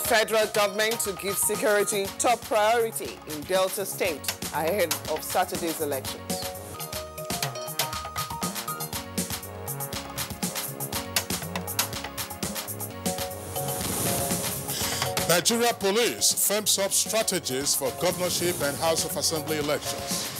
Federal government to give security top priority in Delta State ahead of Saturday's elections. Nigeria Police firms up strategies for governorship and House of Assembly elections.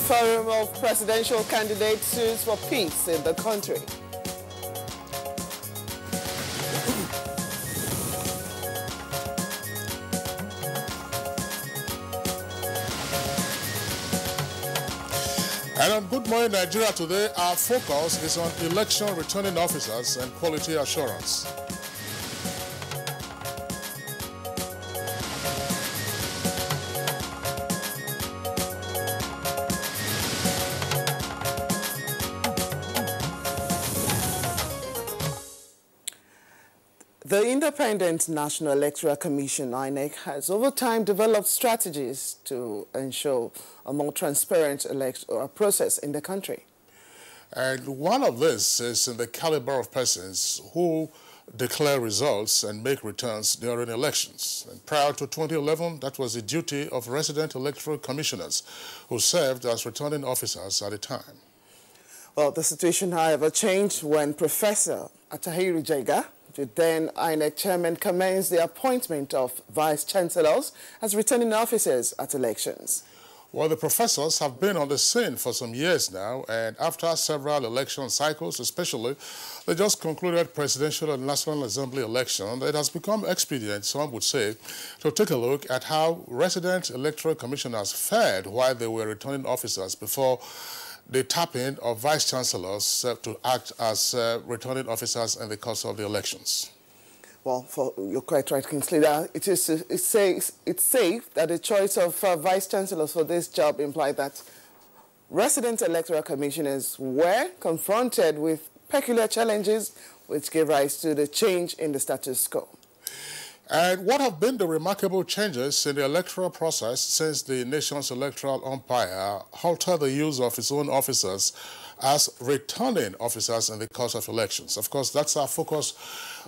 Forum of presidential candidates sues for peace in the country. And on Good Morning Nigeria today, our focus is on election returning officers and quality assurance. The Independent National Electoral Commission, INEC, has over time developed strategies to ensure a more transparent electoral process in the country. And one of this is in the caliber of persons who declare results and make returns during elections. And prior to 2011, that was the duty of resident electoral commissioners who served as returning officers at the time. Well, the situation, however, changed when Professor Atahiru Jega, the then INEC chairman, commenced the appointment of vice-chancellors as returning officers at elections. Well, the professors have been on the scene for some years now, and after several election cycles, especially, they just concluded presidential and National Assembly election. It has become expedient, some would say, to take a look at how resident electoral commissioners fared while they were returning officers before the tapping of vice-chancellors to act as returning officers in the course of the elections. Well, you're quite right, Kingsley. It's safe that the choice of vice-chancellors for this job implied that resident electoral commissioners were confronted with peculiar challenges which gave rise to the change in the status quo. And what have been the remarkable changes in the electoral process since the nation's electoral umpire halted the use of its own officers as returning officers in the course of elections? Of course, that's our focus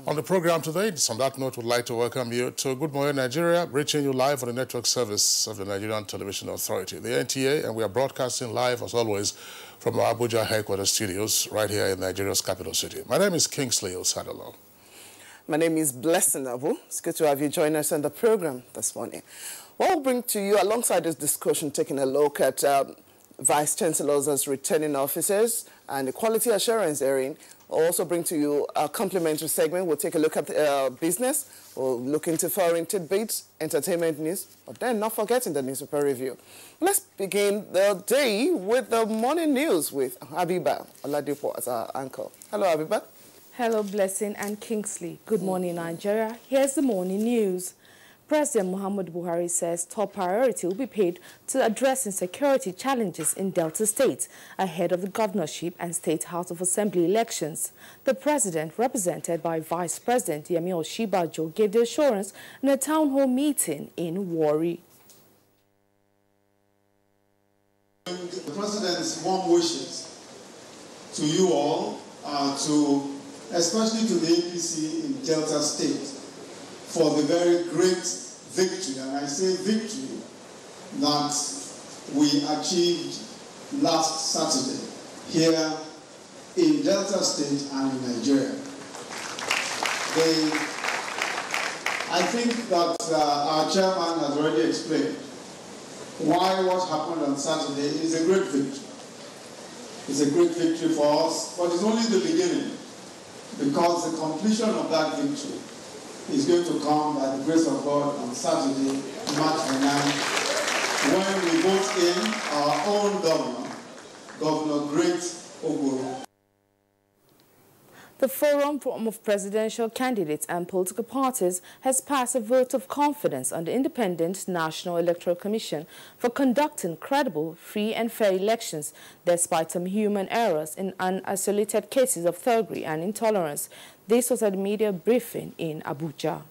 on the program today. On that note, we'd like to welcome you to Good Morning Nigeria, reaching you live on the network service of the Nigerian Television Authority, the NTA, and we are broadcasting live, as always, from our Abuja headquarters studios right here in Nigeria's capital city. My name is Kingsley Osadolo. My name is Blessing Abu. It's good to have you join us on the program this morning. We'll bring to you, alongside this discussion, taking a look at vice-chancellors as returning officers and the quality assurance hearing. We'll also bring to you a complimentary segment. We'll take a look at business. We'll look into foreign tidbits, entertainment news, but then not forgetting the newspaper review. Let's begin the day with the morning news with Habiba Oladipo as our anchor. Hello, Habiba. Hello, Blessing and Kingsley. Good morning, Nigeria. Here's the morning news. President Muhammadu Buhari says top priority will be paid to addressing security challenges in Delta State ahead of the governorship and State House of Assembly elections. The president, represented by Vice President Yemi Oshibajo, gave the assurance in a town hall meeting in Warri. The president's warm wishes to you all, especially to the APC in Delta State, for the very great victory, and I say victory, that we achieved last Saturday here in Delta State and in Nigeria. I think that our chairman has already explained why what happened on Saturday is a great victory. It's a great victory for us, but it's only the beginning, because the completion of that victory is going to come by the grace of God on Saturday, March 9th, when we vote in our own governor, Governor Great Oguru. The Forum of Presidential Candidates and Political Parties has passed a vote of confidence on the Independent National Electoral Commission for conducting credible, free and fair elections despite some human errors in isolated cases of thuggery and intolerance. This was at a media briefing in Abuja.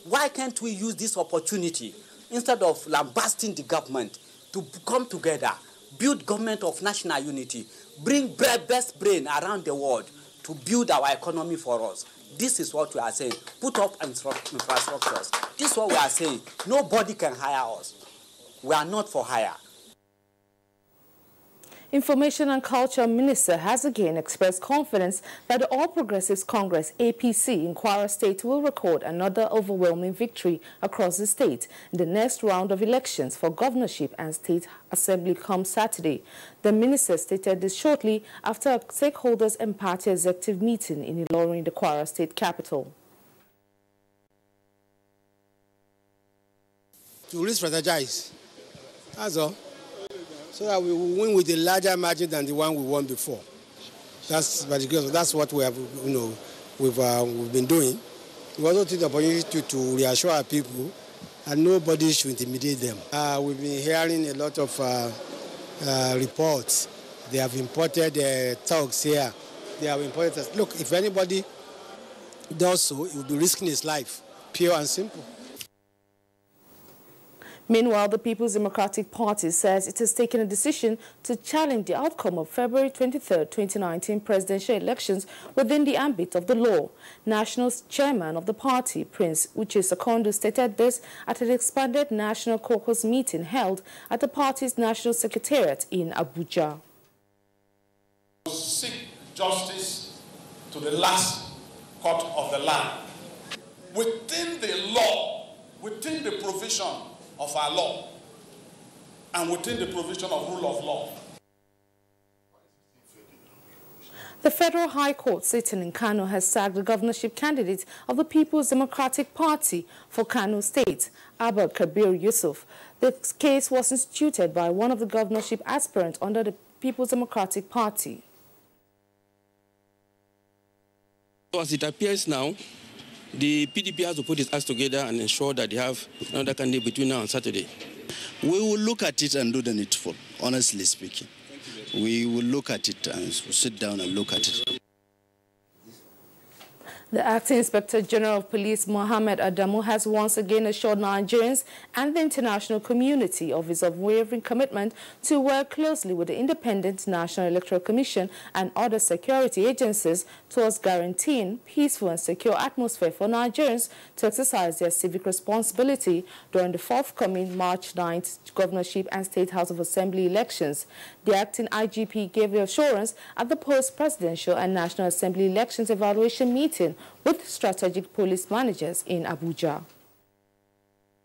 Why can't we use this opportunity instead of lambasting the government, to come together, build government of national unity, bring best brain around the world to build our economy for us. This is what we are saying. Put up infrastructures. This is what we are saying. Nobody can hire us. We are not for hire. Information and Culture Minister has again expressed confidence that the All Progressives Congress APC in Kwara State will record another overwhelming victory across the state in the next round of elections for governorship and state assembly come Saturday. The minister stated this shortly after a stakeholders and party executive meeting in Ilorin, the Kwara State capital. To re-strategize, that's all. So that we will win with a larger margin than the one we won before. That's what we have, we've been doing. We also take the opportunity to reassure our people that nobody should intimidate them. We've been hearing a lot of reports. They have imported thugs here. They have imported. Look, if anybody does so, he will be risking his life, pure and simple. Meanwhile, the People's Democratic Party says it has taken a decision to challenge the outcome of February 23, 2019 presidential elections within the ambit of the law. National chairman of the party, Prince Uche Sekondu, stated this at an expanded national caucus meeting held at the party's national secretariat in Abuja. Seek justice to the last court of the land. Within the law, within the provision of our law, and within the provision of rule of law. The Federal High Court sitting in Kano has sacked the governorship candidate of the People's Democratic Party for Kano State, Abba Kabir Yusuf. The case was instituted by one of the governorship aspirants under the People's Democratic Party. So as it appears now, the PDP has to put its acts together and ensure that they have another candidate between now and Saturday. We will look at it and do the needful, honestly speaking. We will look at it and sit down and look at it. The Acting Inspector General of Police, Mohammed Adamu, has once again assured Nigerians and the international community of his unwavering commitment to work closely with the Independent National Electoral Commission and other security agencies towards guaranteeing peaceful and secure atmosphere for Nigerians to exercise their civic responsibility during the forthcoming March 9th governorship and State House of Assembly elections. The acting IGP gave the assurance at the post-presidential and National Assembly elections evaluation meeting with strategic police managers in Abuja.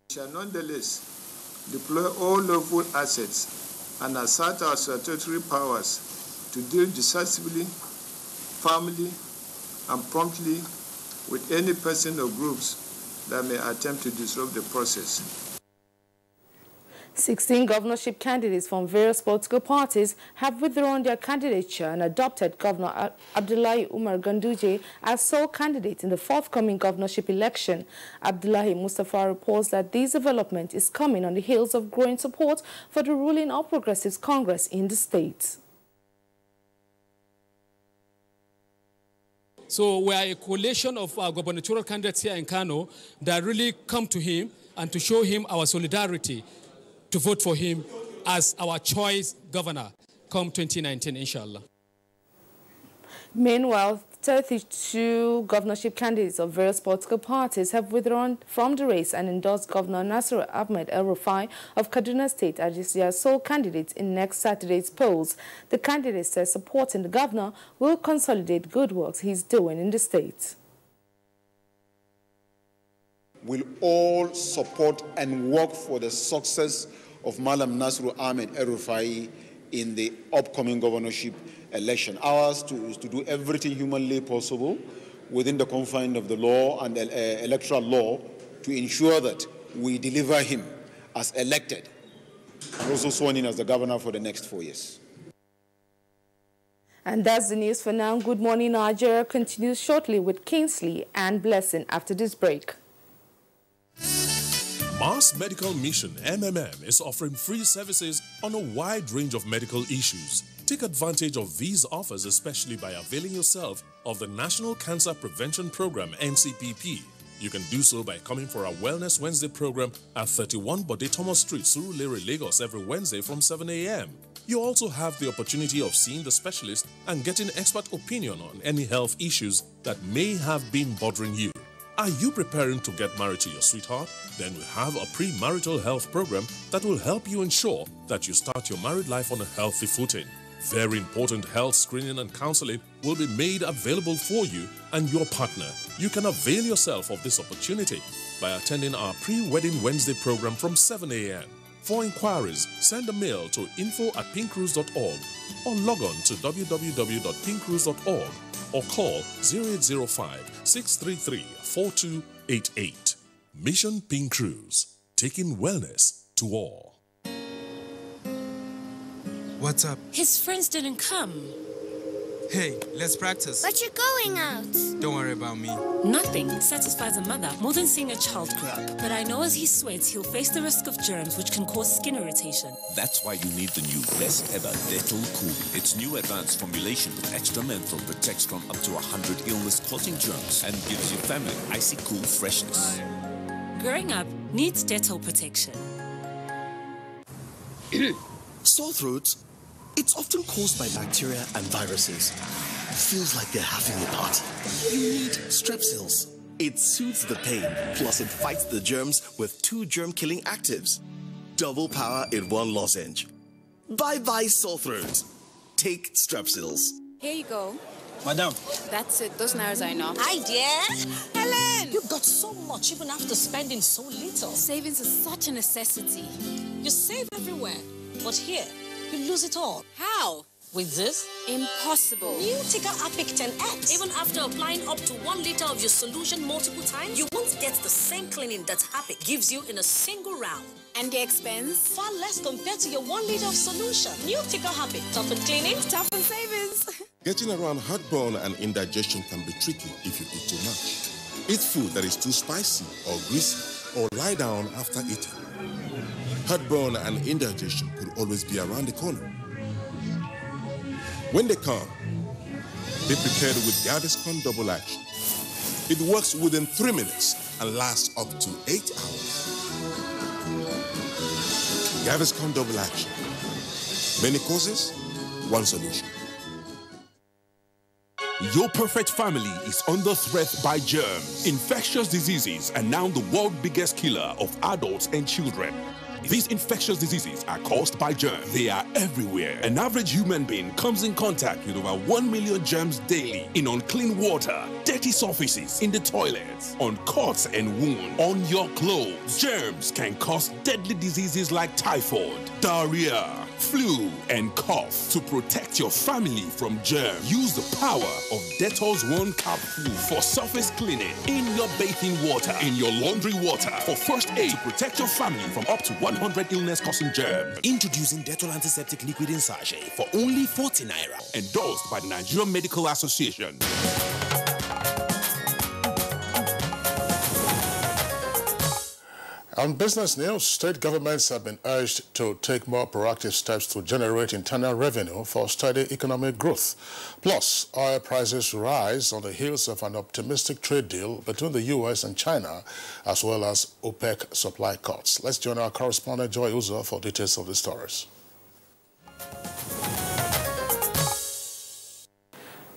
We shall nonetheless deploy all lawful assets and assert our statutory powers to deal decisively, firmly, and promptly with any person or groups that may attempt to disrupt the process. 16 governorship candidates from various political parties have withdrawn their candidature and adopted Governor Abdullahi Umar Ganduje as sole candidate in the forthcoming governorship election. Abdullahi Mustafa reports that this development is coming on the heels of growing support for the ruling All Progressives Congress in the state. So we are a coalition of gubernatorial candidates here in Kano that really come to him and to show him our solidarity to vote for him as our choice governor come 2019, inshallah. Meanwhile, 32 governorship candidates of various political parties have withdrawn from the race and endorsed Governor Nasir Ahmed El-Rufai of Kaduna State as their sole candidate in next Saturday's polls. The candidate says supporting the governor will consolidate good works he's doing in the state. Will all support and work for the success of Malam Nasru Ahmed El-Rufai in the upcoming governorship election. Ours is to do everything humanly possible within the confines of the law and electoral law to ensure that we deliver him as elected and also sworn in as the governor for the next 4 years. And that's the news for now. Good Morning Nigeria continues shortly with Kingsley and Blessing after this break. Mars Medical Mission, MMM, is offering free services on a wide range of medical issues. Take advantage of these offers, especially by availing yourself of the National Cancer Prevention Program, NCPP. You can do so by coming for our Wellness Wednesday program at 31 Bode Thomas Street, Surulere, Lagos every Wednesday from 7 a.m. You also have the opportunity of seeing the specialist and getting expert opinion on any health issues that may have been bothering you. Are you preparing to get married to your sweetheart? Then we have a pre-marital health program that will help you ensure that you start your married life on a healthy footing. Very important health screening and counseling will be made available for you and your partner. You can avail yourself of this opportunity by attending our pre-wedding Wednesday program from 7 a.m. For inquiries, send a mail to info@pinkcruise.org or log on to www.pinkcruise.org or call 0805-633-4288. Mission Pink Cruise, taking wellness to all. What's up? His friends didn't come. Hey, let's practice. But you're going out. Don't worry about me. Nothing satisfies a mother more than seeing a child grow up. But I know as he sweats, he'll face the risk of germs which can cause skin irritation. That's why you need the new best ever Dettol Cool. Its new advanced formulation with extra menthol protects from up to 100 illness-causing germs and gives your family icy cool freshness. Growing up needs Dettol protection. Sore throats? It's often caused by bacteria and viruses. Feels like they're having a party. You need Strepsils. It soothes the pain, plus it fights the germs with 2 germ-killing actives. Double power in 1 lozenge. Bye-bye sore throat. Take Strepsils. Here you go. Madam. That's it. Those nails are enough. Hi, dear. Helen! You got so much even after spending so little. Savings is such a necessity. You save everywhere, but here, you lose it all. How? With this? Impossible. New Tika Apic 10X. Even after applying up to 1 liter of your solution multiple times, you won't get the same cleaning that Apic gives you in a single round. And the expense? Far less compared to your 1 liter of solution. New Tika Apic. Top in cleaning, top in savings. Getting around heartburn and indigestion can be tricky if you eat too much. Eat food that is too spicy or greasy, or lie down after eating. Heartburn and indigestion could always be around the corner. When they come, be prepared with Gaviscon Double Action. It works within 3 minutes and lasts up to 8 hours. Gaviscon Double Action. Many causes, one solution. Your perfect family is under threat by germs. Infectious diseases are now the world's biggest killer of adults and children. These infectious diseases are caused by germs. They are everywhere. An average human being comes in contact with over 1 million germs daily in unclean water, dirty surfaces, in the toilets, on cuts and wounds, on your clothes. Germs can cause deadly diseases like typhoid, diarrhea, flu, and cough. To protect your family from germs, use the power of Dettol's 1 capsule for surface cleaning in your bathing water, in your laundry water, for first aid to protect your family from up to 100 illness-causing germs. Introducing Dettol Antiseptic Liquid in Sachet for only 40 naira. Endorsed by the Nigerian Medical Association. On business news, state governments have been urged to take more proactive steps to generate internal revenue for steady economic growth. Plus, oil prices rise on the heels of an optimistic trade deal between the U.S. and China, as well as OPEC supply cuts. Let's join our correspondent Joy Uzo for details of the stories.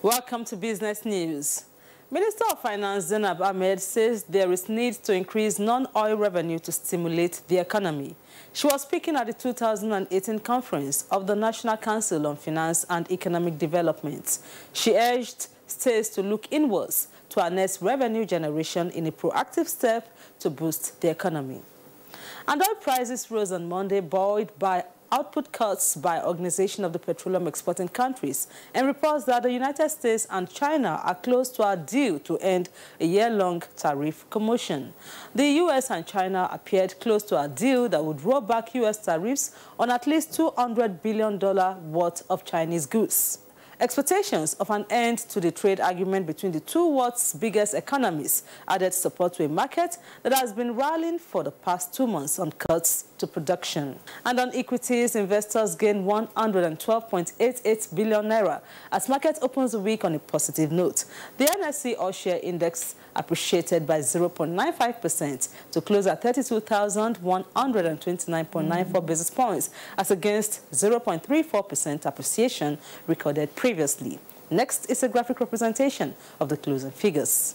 Welcome to Business News. Minister of Finance Zainab Ahmed says there is need to increase non-oil revenue to stimulate the economy. She was speaking at the 2018 conference of the National Council on Finance and Economic Development. She urged states to look inwards to harness revenue generation in a proactive step to boost the economy. And oil prices rose on Monday, buoyed by output cuts by Organization of the Petroleum Exporting Countries, and reports that the United States and China are close to a deal to end a year-long tariff commotion. The U.S. and China appeared close to a deal that would roll back U.S. tariffs on at least $200 billion worth of Chinese goods. Expectations of an end to the trade argument between the two world's biggest economies added support to a market that has been rallying for the past 2 months on cuts to production. And on equities, investors gained 112.88 billion naira as market opens the week on a positive note. The NSE All-Share Index appreciated by 0.95% to close at 32,129.94 basis points, as against 0.34% appreciation recorded previously. Next is a graphic representation of the closing figures.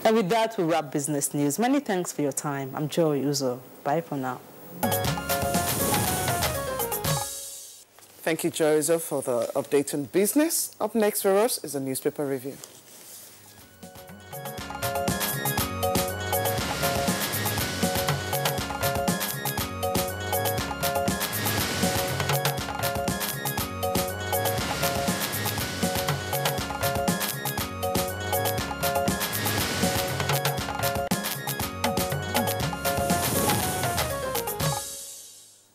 And with that, we wrap business news. Many thanks for your time. I'm Joy Uzo. Bye for now. Thank you, Joy Uzo, for the update on business. Up next for us is a newspaper review.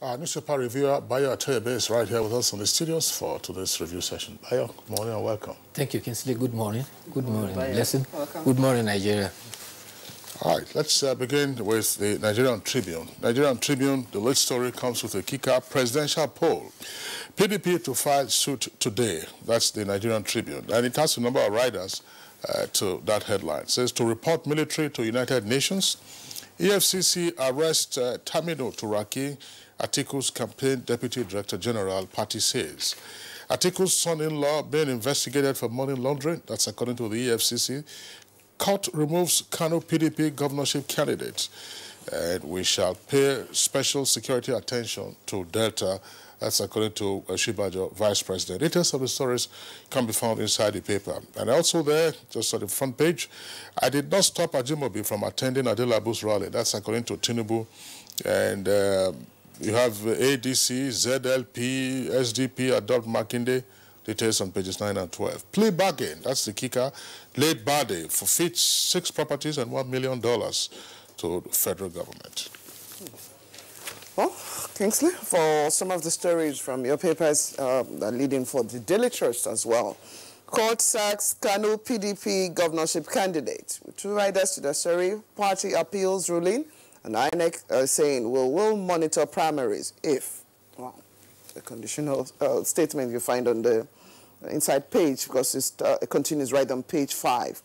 Our newspaper reviewer, Bayo Ateyebe, is right here with us in the studios for today's review session. Bayo, good morning and welcome. Thank you, Kinsley. Good morning. Good morning, Bayo. Blessing. Welcome. Good morning, Nigeria. All right, let's begin with the Nigerian Tribune. Nigerian Tribune, the lead story comes with a kicker: presidential poll. PDP to file suit today. That's the Nigerian Tribune. And it has a number of riders to that headline. It says, to report military to United Nations, EFCC arrest Tamino Turaki, Atiku's campaign deputy director general, party says. Atiku's son-in-law being investigated for money laundering. That's according to the EFCC. Court removes Kano PDP governorship candidate. And we shall pay special security attention to Delta. That's according to Shibajo, vice president. Details of the stories can be found inside the paper. And also there, just on the front page, I did not stop Ajimobi from attending Adelabu's rally. That's according to Tinubu. And you have ADC, ZLP, SDP, Adopt Makinde. Details on pages 9 and 12. Plea bargain, that's the kicker. Late Bade forfeits 6 properties and $1 million to the federal government. Well, Kingsley, for some of the stories from your papers leading for the Daily Trust as well. Court sacks Kano PDP governorship candidate. With 2 riders to the story, party appeals ruling, and INEC saying we'll monitor primaries if, well, the conditional statement you find on the inside page, because it continues right on page 5.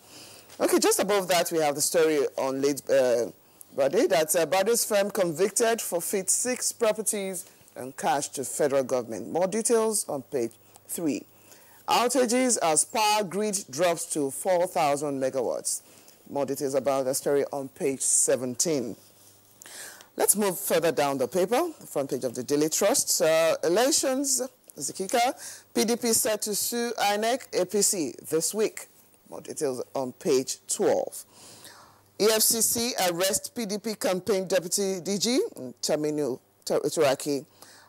Okay, just above that, we have the story on late Bade, that Bade's firm convicted forfeit 6 properties and cash to federal government. More details on page 3. Outages as power grid drops to 4,000 megawatts. More details about the story on page 17. Let's move further down the paper, the front page of the Daily Trust. Elections, is the kicker. PDP set to sue INEC APC this week. More details on page 12. EFCC arrest PDP campaign deputy DG, Tamino Turaki.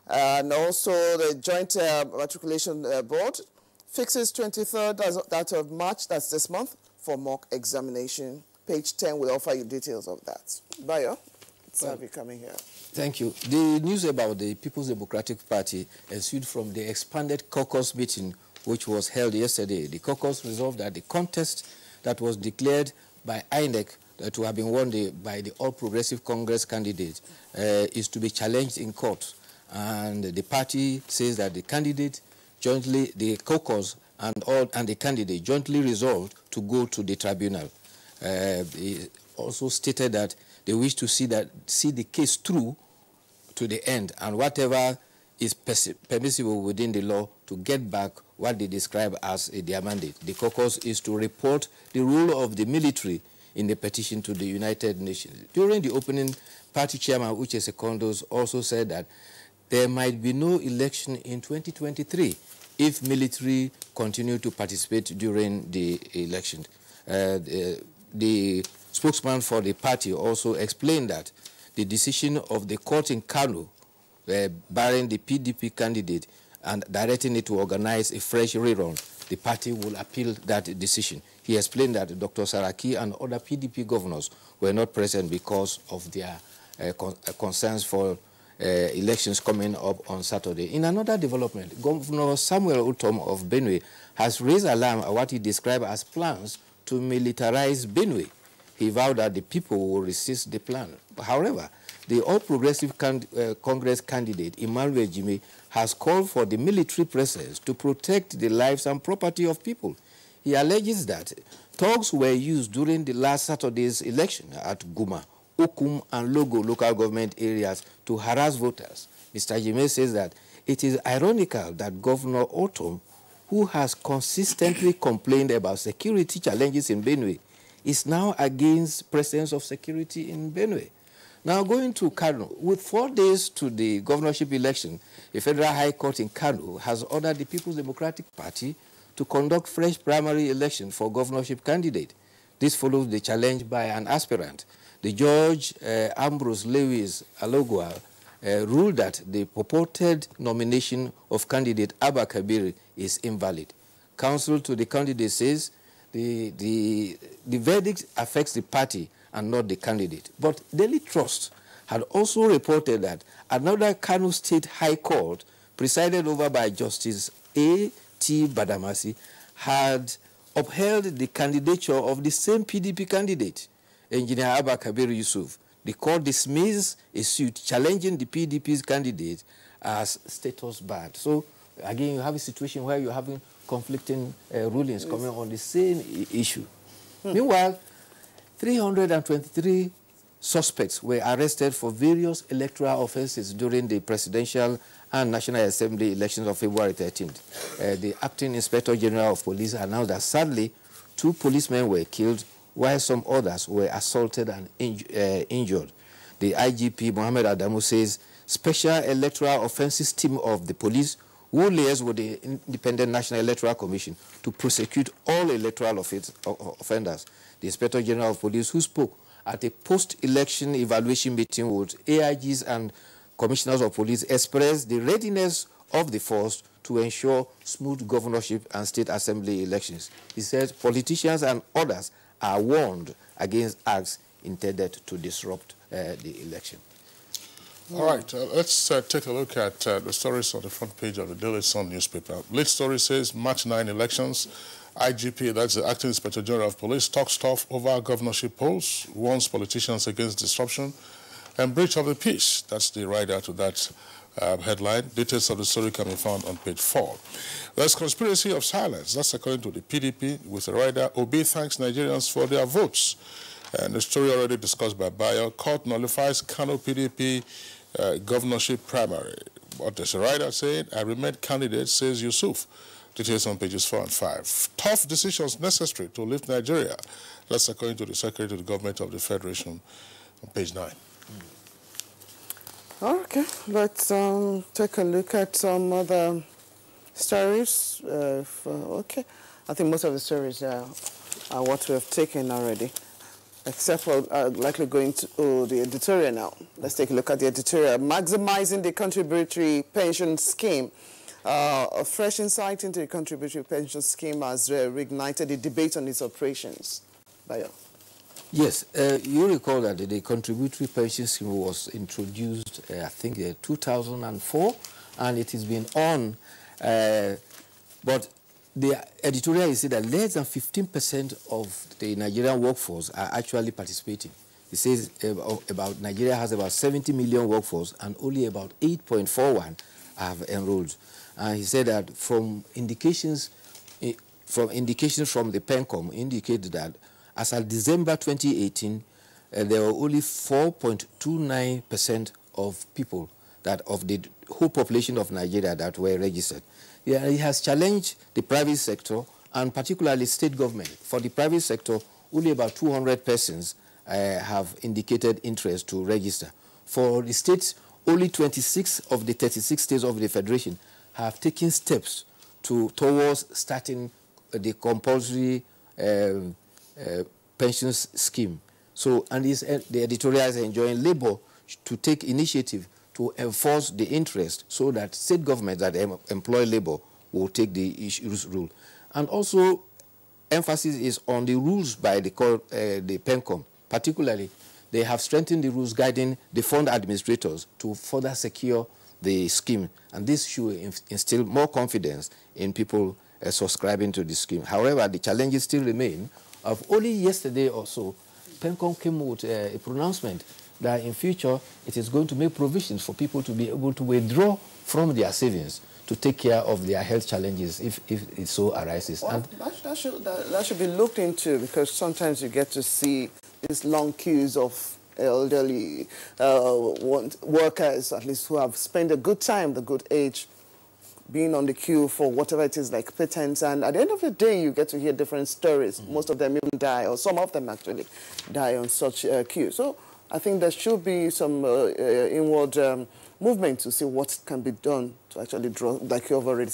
And also the Joint Matriculation Board fixes 23rd that of March, that's this month, for mock examination. Page 10 will offer you details of that. Bayo? Have you coming here? Thank you. The news about the People's Democratic Party ensued from the expanded caucus meeting which was held yesterday. The caucus resolved that the contest that was declared by INEC to have been won by the All Progressive Congress candidate is to be challenged in court. And the party says that the candidate jointly, the caucus and the candidate jointly resolved to go to the tribunal. They also stated that they wish to see the case through to the end, and whatever is permissible within the law to get back what they describe as their mandate. The caucus is to report the role of the military in the petition to the United Nations. During the opening, party chairman Uche Secondos also said that there might be no election in 2023 if military continue to participate during the election. The spokesman for the party also explained that the decision of the court in Kano barring the PDP candidate and directing it to organize a fresh rerun, the party will appeal that decision. He explained that Dr. Saraki and other PDP governors were not present because of their concerns for elections coming up on Saturday. In another development, Governor Samuel Utom of Benue has raised alarm at what he described as plans to militarize Benue. He vowed that the people will resist the plan. However, the All Progressive Congress candidate, Emmanuel Jime, has called for the military presence to protect the lives and property of people. He alleges that thugs were used during the last Saturday's election at Guma, Okum, and Logo local government areas to harass voters. Mr. Jime says that it is ironical that Governor Utom, who has consistently complained about security challenges in Benue, is now against presence of security in Benue. Now, going to Kano, with 4 days to the governorship election, the Federal High Court in Kano has ordered the People's Democratic Party to conduct fresh primary election for governorship candidate. This follows the challenge by an aspirant. The judge, Ambrose Lewis Alogwa, ruled that the purported nomination of candidate Abba Kabir is invalid. Counsel to the candidate says the verdict affects the party and not the candidate. But Daily Trust had also reported that another Kano State High Court, presided over by Justice A.T. Badamasi, had upheld the candidature of the same PDP candidate, Engineer Abba Kabir Yusuf. The court dismissed a suit challenging the PDP's candidate as status bad. So, again, you have a situation where you're having conflicting rulings coming on the same issue. Meanwhile, 323 suspects were arrested for various electoral offenses during the presidential and National Assembly elections of February 13th. The acting Inspector General of Police announced that sadly 2 policemen were killed while some others were assaulted and injured. The IGP, Mohammed Adamu, says Special Electoral Offences Team of the police will liaise with the Independent National Electoral Commission to prosecute all electoral offenders. The Inspector General of Police, who spoke at a post-election evaluation meeting with AIGs and commissioners of police, expressed the readiness of the force to ensure smooth governorship and state assembly elections. He said politicians and others are warned against acts intended to disrupt the election. All right, let's take a look at the stories on the front page of the Daily Sun newspaper. Lead story says March 9 elections. IGP, that's the Acting Inspector General of Police, talks tough over governorship polls, warns politicians against disruption and breach of the peace. That's the rider to that headline. Details of the story can be found on page 4. There's conspiracy of silence. That's according to the PDP, with the rider, Obi thanks Nigerians for their votes. And the story already discussed by Bayo. Court nullifies Kano PDP governorship primary. What does the rider say? I remain candidate, says Yusuf. Details on pages 4 and 5. Tough decisions necessary to lift Nigeria. That's according to the Secretary to the Government of the Federation on page 9. Okay, let's take a look at some other stories. Okay, I think most of the stories are what we have taken already, except for likely going to the editorial now. Let's take a look at the editorial. Maximizing the contributory pension scheme. A fresh insight into the contributory pension scheme has reignited the debate on its operations. Bayo. Yes, you recall that the contributory pension scheme was introduced, I think, 2004, and it has been on. But the editorial is that less than 15% of the Nigerian workforce are actually participating. It says about Nigeria has about 70 million workforce, and only about 8.41 have enrolled. And he said that from indications from the PENCOM indicated that as of December 2018, there were only 4.29% of people of the whole population of Nigeria that were registered. Yeah, it has challenged the private sector and particularly state government. For the private sector, only about 200 persons have indicated interest to register. For the states, only 26 of the 36 states of the Federation have taken steps towards starting the compulsory pensions scheme. So, and the editorial is enjoying Labour to take initiative to enforce the interest so that state governments that employ Labour will take the issues rule. And also, emphasis is on the rules by the PENCOM, particularly they have strengthened the rules guiding the fund administrators to further secure the scheme, and this should instill more confidence in people subscribing to the scheme. However, the challenges still remain. Of only yesterday or so, PENCOM came with a pronouncement that in future it is going to make provisions for people to be able to withdraw from their savings to take care of their health challenges if it so arises. Well, and that should be looked into, because sometimes you get to see these long queues of elderly workers, at least who have spent a good time, the good age, being on the queue for whatever it is, like patents. And at the end of the day, you get to hear different stories. Most of them even die, or some of them actually die on such queue. So I think there should be some inward movement to see what can be done to actually draw, like you have already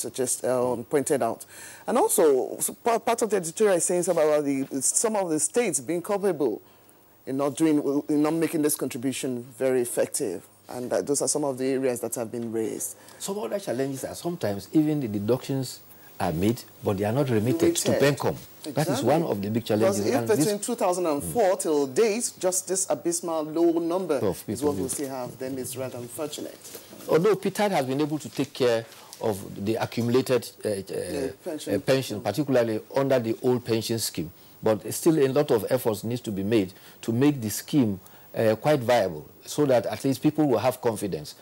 pointed out. And also, part of the editorial is saying about some of the states being culpable in not making this contribution very effective. And those are some of the areas that have been raised. Some other challenges are sometimes even the deductions are made, but they are not remitted to PENCOM. Exactly. That is one of the big challenges. Because if between 2004 till date, just this abysmal low number is what we still have, then it's rather unfortunate. Although PTAD has been able to take care of the accumulated pension, particularly under the old pension scheme, but still a lot of efforts needs to be made to make the scheme quite viable, so that at least people will have confidence.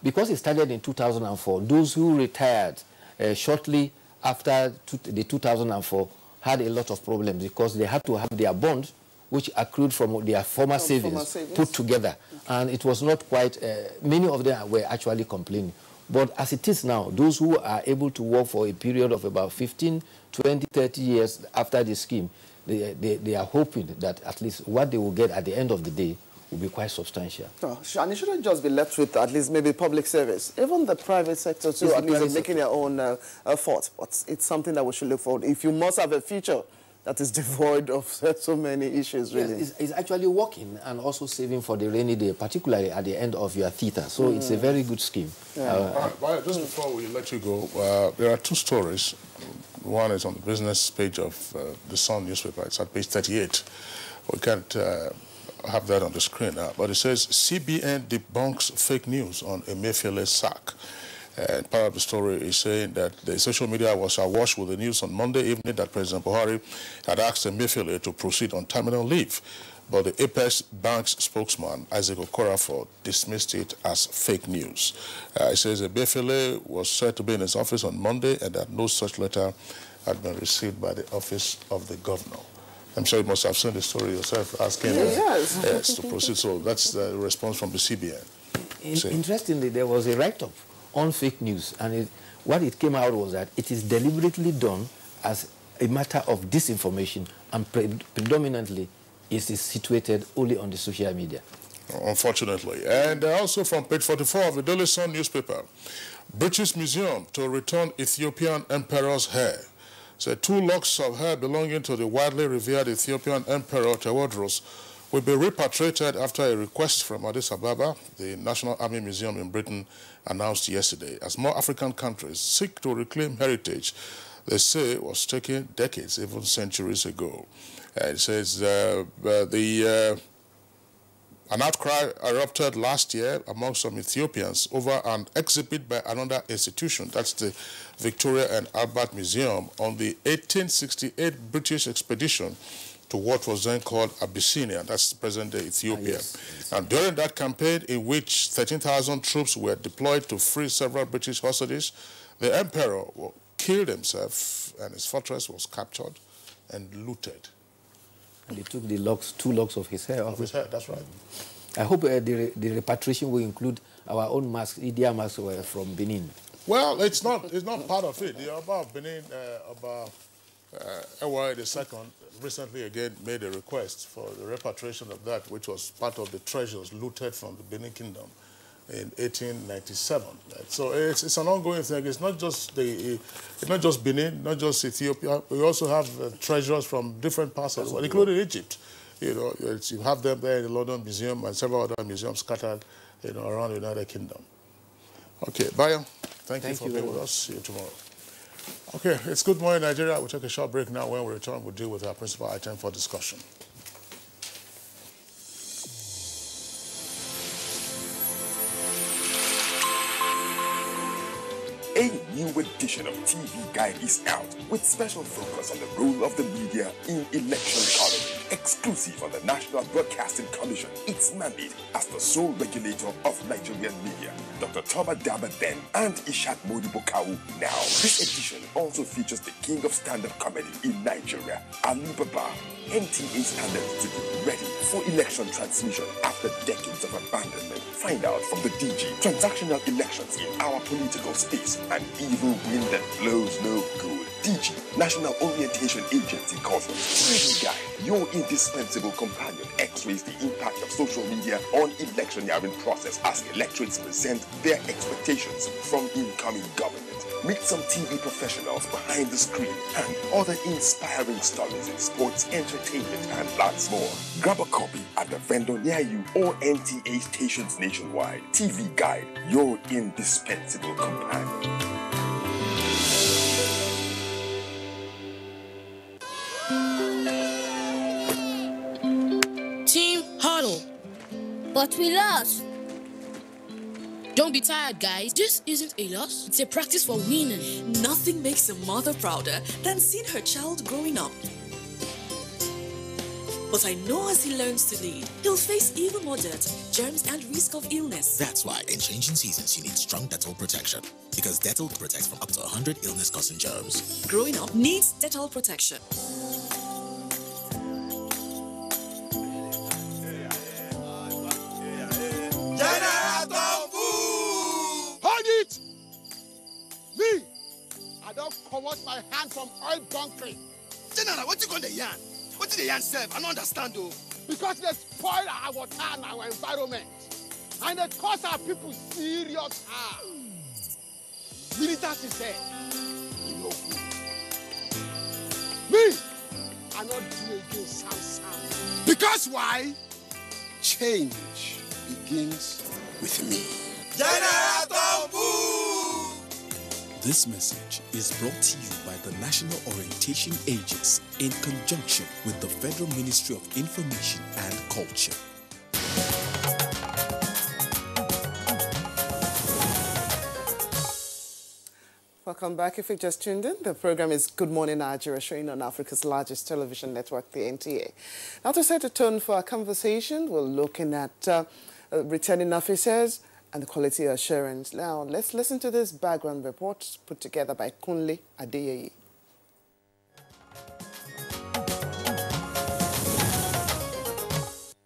Because it started in 2004, those who retired shortly after the 2004 had a lot of problems, because they had to have their bond, which accrued from their former savings, put together. And it was not quite, many of them were actually complaining. But as it is now, those who are able to work for a period of about 15, 20, 30 years after the scheme, they are hoping that at least what they will get at the end of the day will be quite substantial. And it shouldn't just be left with at least maybe public service. Even the private sector too, at least making their own effort. But it's something that we should look forward. If you must have a future that is devoid of so many issues, really. Yes, it's actually working and also saving for the rainy day, particularly at the end of your theta. So it's a very good scheme. Yeah. Just before we let you go, there are two stories. One is on the business page of the Sun newspaper. It's at page 38. We can't have that on the screen now, but it says CBN debunks fake news on Emefiele's sack. And part of the story is saying that the social media was awash with the news on Monday evening that President Buhari had asked Emefiele to proceed on terminal leave. But the Apex Bank's spokesman, Isaac Okorafor, dismissed it as fake news. It says Emefiele was said to be in his office on Monday and that no such letter had been received by the office of the governor. I'm sure you must have seen the story yourself, asking yes, to proceed. So that's the response from the CBN. Interestingly, there was a write-up on fake news, and what it came out was that it is deliberately done as a matter of disinformation, and predominantly it is situated only on the social media. Unfortunately. And also from page 44 of the Daily Sun newspaper, British Museum to return Ethiopian emperor's hair. So 2 locks of hair belonging to the widely revered Ethiopian emperor Tewodros will be repatriated after a request from Addis Ababa, the National Army Museum in Britain announced yesterday. As more African countries seek to reclaim heritage they say was taken decades, even centuries ago. It says an outcry erupted last year among some Ethiopians over an exhibit by another institution, that's the Victoria and Albert Museum, on the 1868 British expedition to what was then called Abyssinia, that's present-day Ethiopia. Yes. And during that campaign, in which 13,000 troops were deployed to free several British hostages, the emperor killed himself and his fortress was captured and looted. And they took the 2 locks of his hair off. Of his hair, that's right. I hope the repatriation will include our own masks, Idia masks from Benin. Well, it's not part of it. The Oba of Benin, Oba Ewa II, recently again made a request for the repatriation of that, which was part of the treasures looted from the Benin Kingdom in 1897. So it's an ongoing thing. It's not just Benin, not just Ethiopia. We also have treasures from different parts of the world, including Egypt. You know, you have them there in the London Museum and several other museums scattered, around the United Kingdom. Okay, Bayo, thank you for being with us. See you tomorrow. Okay, it's Good Morning Nigeria. We'll take a short break now. When we return, we'll deal with our principal item for discussion. A new edition of TV Guide is out with special focus on the role of the media in election coverage. Exclusive on the National Broadcasting Commission, its mandate as the sole regulator of Nigerian media. Dr. Toba Daba then and Ishak Modibo Kawu now. This edition also features the king of stand-up comedy in Nigeria, Ali Baba. NTA standards to be ready for election transmission after decades of abandonment. Find out from the DG transactional elections in our political space. An evil wind that blows no good. DG, National Orientation Agency Cosmos. TV Guide, your indispensable companion, x-rays the impact of social media on electioneering process as electorates present their expectations from incoming government. Meet some TV professionals behind the screen and other inspiring stories in sports, entertainment, and lots more. Grab a copy at the vendor near you or NTA stations nationwide. TV Guide, your indispensable companion. Team huddle. But we lost. Don't be tired, guys. This isn't a loss. It's a practice for winning. Nothing makes a mother prouder than seeing her child growing up. But I know as he learns to lead, he'll face even more dirt, germs, and risk of illness. That's why in changing seasons, you need strong Dettol protection. Because Dettol protects from up to 100 illness-causing germs. Growing up needs Dettol protection. Me, I don't cover my hand from oil bunkering. General, what you going to yarn? What did the yarn serve? I don't understand though. Because they spoil our water and our environment. And they cause our people serious harm. Militants is there. You know who? Me, I not do again Sam. Because why? Change begins with me. General This message is brought to you by the National Orientation Agency in conjunction with the Federal Ministry of Information and Culture. Welcome back. If you just tuned in, the program is Good Morning Nigeria, showing on Africa's largest television network, the NTA. Now, to set a tone for our conversation, we're looking at returning officers and the quality assurance. Now, let's listen to this background report put together by Kunle Adeyeye.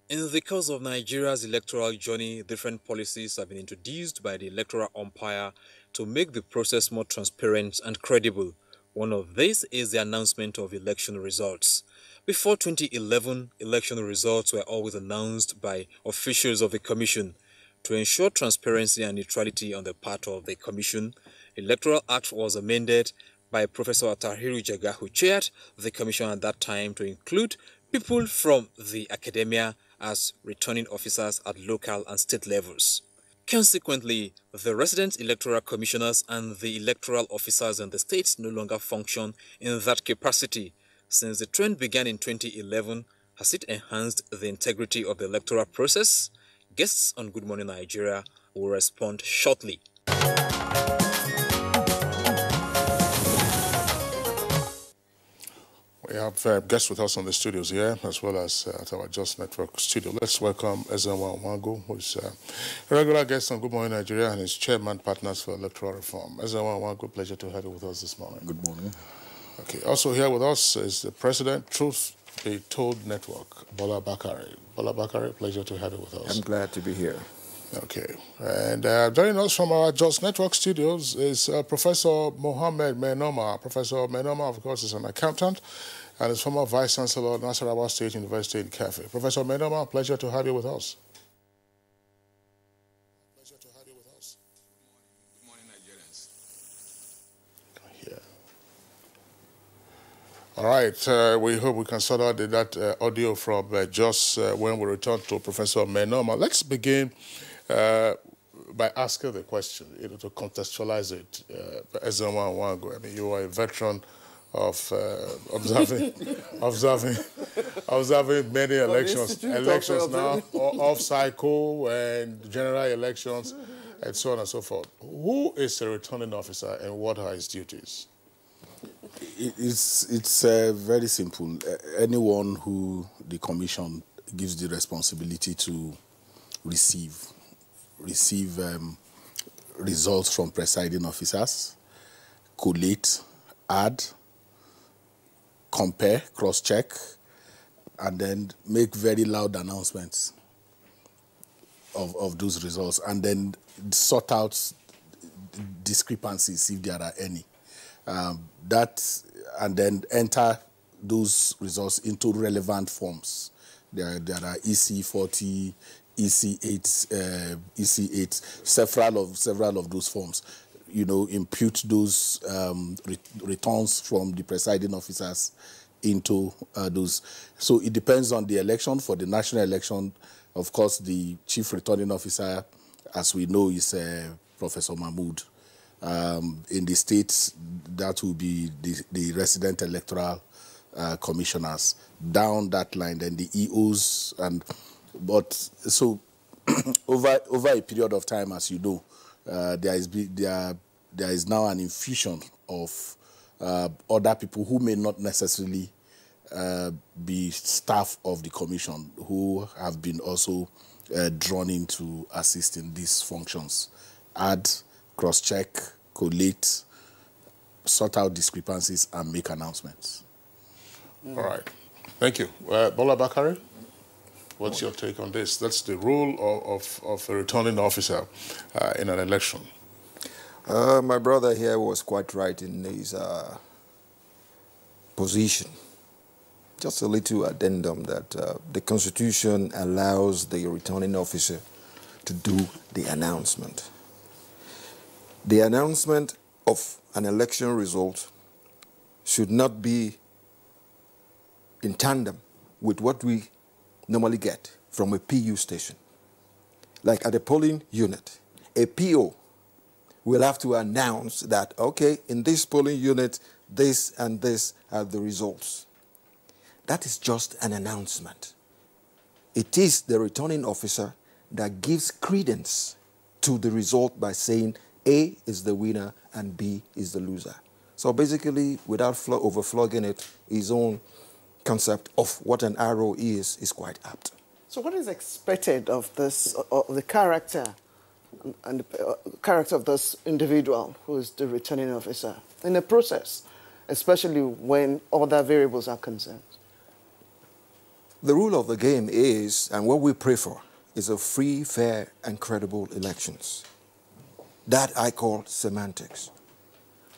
In the course of Nigeria's electoral journey, different policies have been introduced by the electoral umpire to make the process more transparent and credible. One of these is the announcement of election results. Before 2011, election results were always announced by officials of the commission. To ensure transparency and neutrality on the part of the Commission, the Electoral Act was amended by Professor Atahiru Jaga, who chaired the Commission at that time, to include people from the academia as returning officers at local and state levels. Consequently, the resident electoral commissioners and the electoral officers in the states no longer function in that capacity. Since the trend began in 2011, has it enhanced the integrity of the electoral process? Guests on Good Morning Nigeria will respond shortly. We have guests with us on the studios here, as well as at our Just Network studio. Let's welcome Ezenwa Wango, who is a regular guest on Good Morning Nigeria and is chairman partners for electoral reform. Ezenwa Wango, pleasure to have you with us this morning. Good morning. Okay, also here with us is the president, Truth Be Told Network, Bola Bakare. Bola Bakare, pleasure to have you with us. I'm glad to be here. Okay, and joining us from our Just Network studios is Professor Mohammed Menoma. Professor Menoma, of course, is an accountant and is former Vice Chancellor of Nasarawa State University in Kefi. Professor Menoma, pleasure to have you with us. Pleasure to have you with us. Good morning, Nigerians. Here. All right, we hope we can sort out that audio from just when we return to Professor Menoma. Let's begin by asking the question, to contextualize it. Ezenwa Wango, I mean, you are a veteran of observing many elections now, off cycle and general elections. and so on and so forth. Who is a returning officer and what are his duties? It's very simple. Anyone who the commission gives the responsibility to receive results from presiding officers, collate, add, compare, cross-check, and then make very loud announcements of those results, and then sort out discrepancies if there are any. And then enter those results into relevant forms. There are EC40, EC8, EC8, several of those forms. Impute those returns from the presiding officers into those. So it depends on the election. For the national election, of course, the chief returning officer, as we know, is Professor Mahmood. In the states, that will be the resident electoral commissioners. Down that line, then the EOs, so over a period of time, as you know, there is now an infusion of other people who may not necessarily be staff of the commission, who have been also drawn in to assist in these functions. Add, cross-check, collate, sort out discrepancies, and make announcements. All right. Thank you. Bola Bakari, what's your take on this? That's the role of a returning officer in an election. My brother here was quite right in his position. Just a little addendum that the Constitution allows the returning officer to do the announcement. The announcement of an election result should not be in tandem with what we normally get from a PU station. Like at a polling unit, a PO will have to announce that, okay, in this polling unit, this and this are the results. That is just an announcement. It is the returning officer that gives credence to the result by saying A is the winner and B is the loser. So basically, without overflogging it, his own concept of what an RO is quite apt. So what is expected of this, of the character and the character of this individual who is the returning officer in the process, especially when other variables are concerned? The rule of the game is, and what we pray for, is a free, fair, and credible elections. That I call semantics.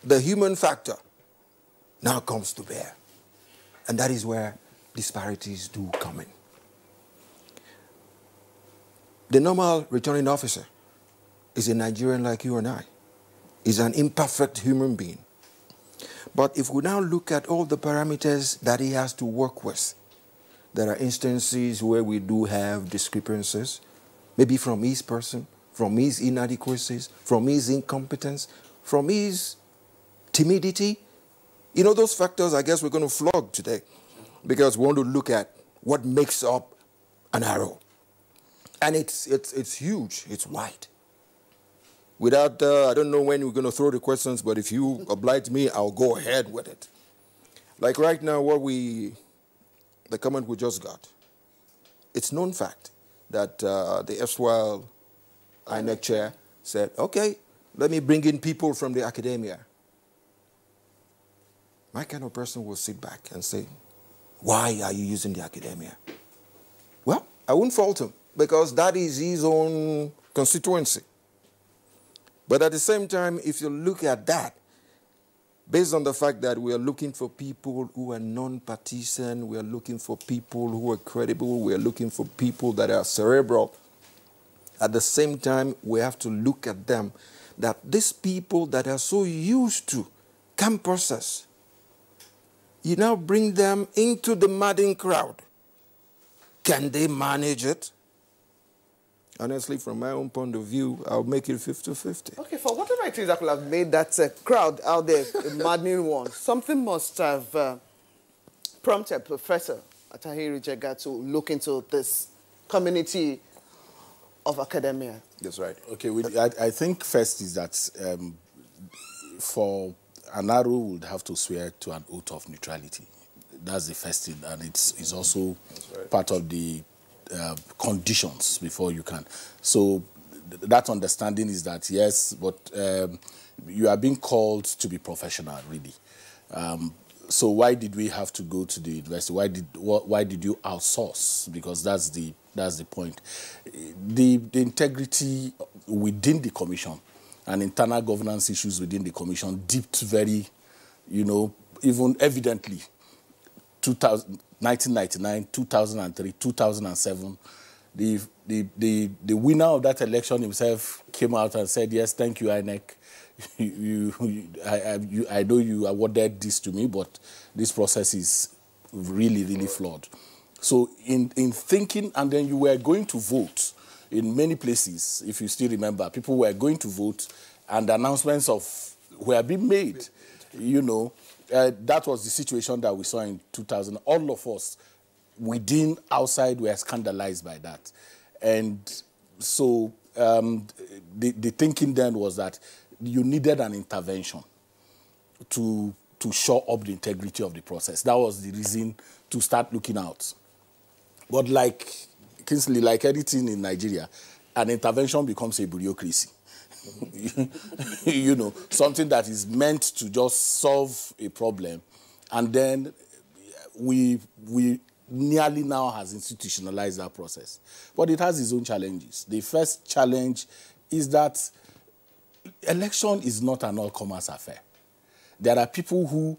The human factor now comes to bear. And that is where disparities do come in. The normal returning officer is a Nigerian like you and I. He's an imperfect human being. But if we now look at all the parameters that he has to work with, there are instances where we do have discrepancies, maybe from his person, from his inadequacies, from his incompetence, from his timidity. You know, those factors, I guess we're going to flog today because we want to look at what makes up an arrow. And it's huge, it's wide. Without, I don't know when we're going to throw the questions, but if you oblige me, I'll go ahead with it. Like right now, the comment we just got, it's known fact that the erstwhile INEC chair said, okay, let me bring in people from the academia. My kind of person will sit back and say, why are you using the academia? Well, I wouldn't fault him because that is his own constituency. But at the same time, if you look at that, based on the fact that we are looking for people who are non-partisan, we are looking for people who are credible, we are looking for people that are cerebral, at the same time, we have to look at them, that these people that are so used to campuses, you now bring them into the madding crowd. Can they manage it? Honestly, from my own point of view, I'll make it 50-50. Okay, for whatever it is that could have made that crowd out there a maddening one, something must have prompted Professor Atahiri Jega to look into this community of academia? That's right. Okay, I think first is that for Anaro would have to swear to an oath of neutrality. That's the first thing, and it's also part of the conditions before you can. So that understanding is that, yes, but you are being called to be professional, really. So why did we have to go to the university? Why did you outsource? Because that's the point. The integrity within the commission and internal governance issues within the commission dipped very, even evidently. 1999, 2003, 2007, the winner of that election himself came out and said, yes, thank you, INEC. I know you awarded this to me, but this process is really, really flawed. So in thinking, and then you were going to vote in many places, if you still remember, people were going to vote and announcements were being made, that was the situation that we saw in 2000. All of us, within, outside, were scandalized by that. And so the thinking then was that you needed an intervention to shore up the integrity of the process. That was the reason to start looking out. But like Kingsley, like anything in Nigeria, an intervention becomes a bureaucracy. Something that is meant to just solve a problem, and then we nearly now has institutionalized that process. But it has its own challenges. The first challenge is that election is not an all-comers affair. There are people who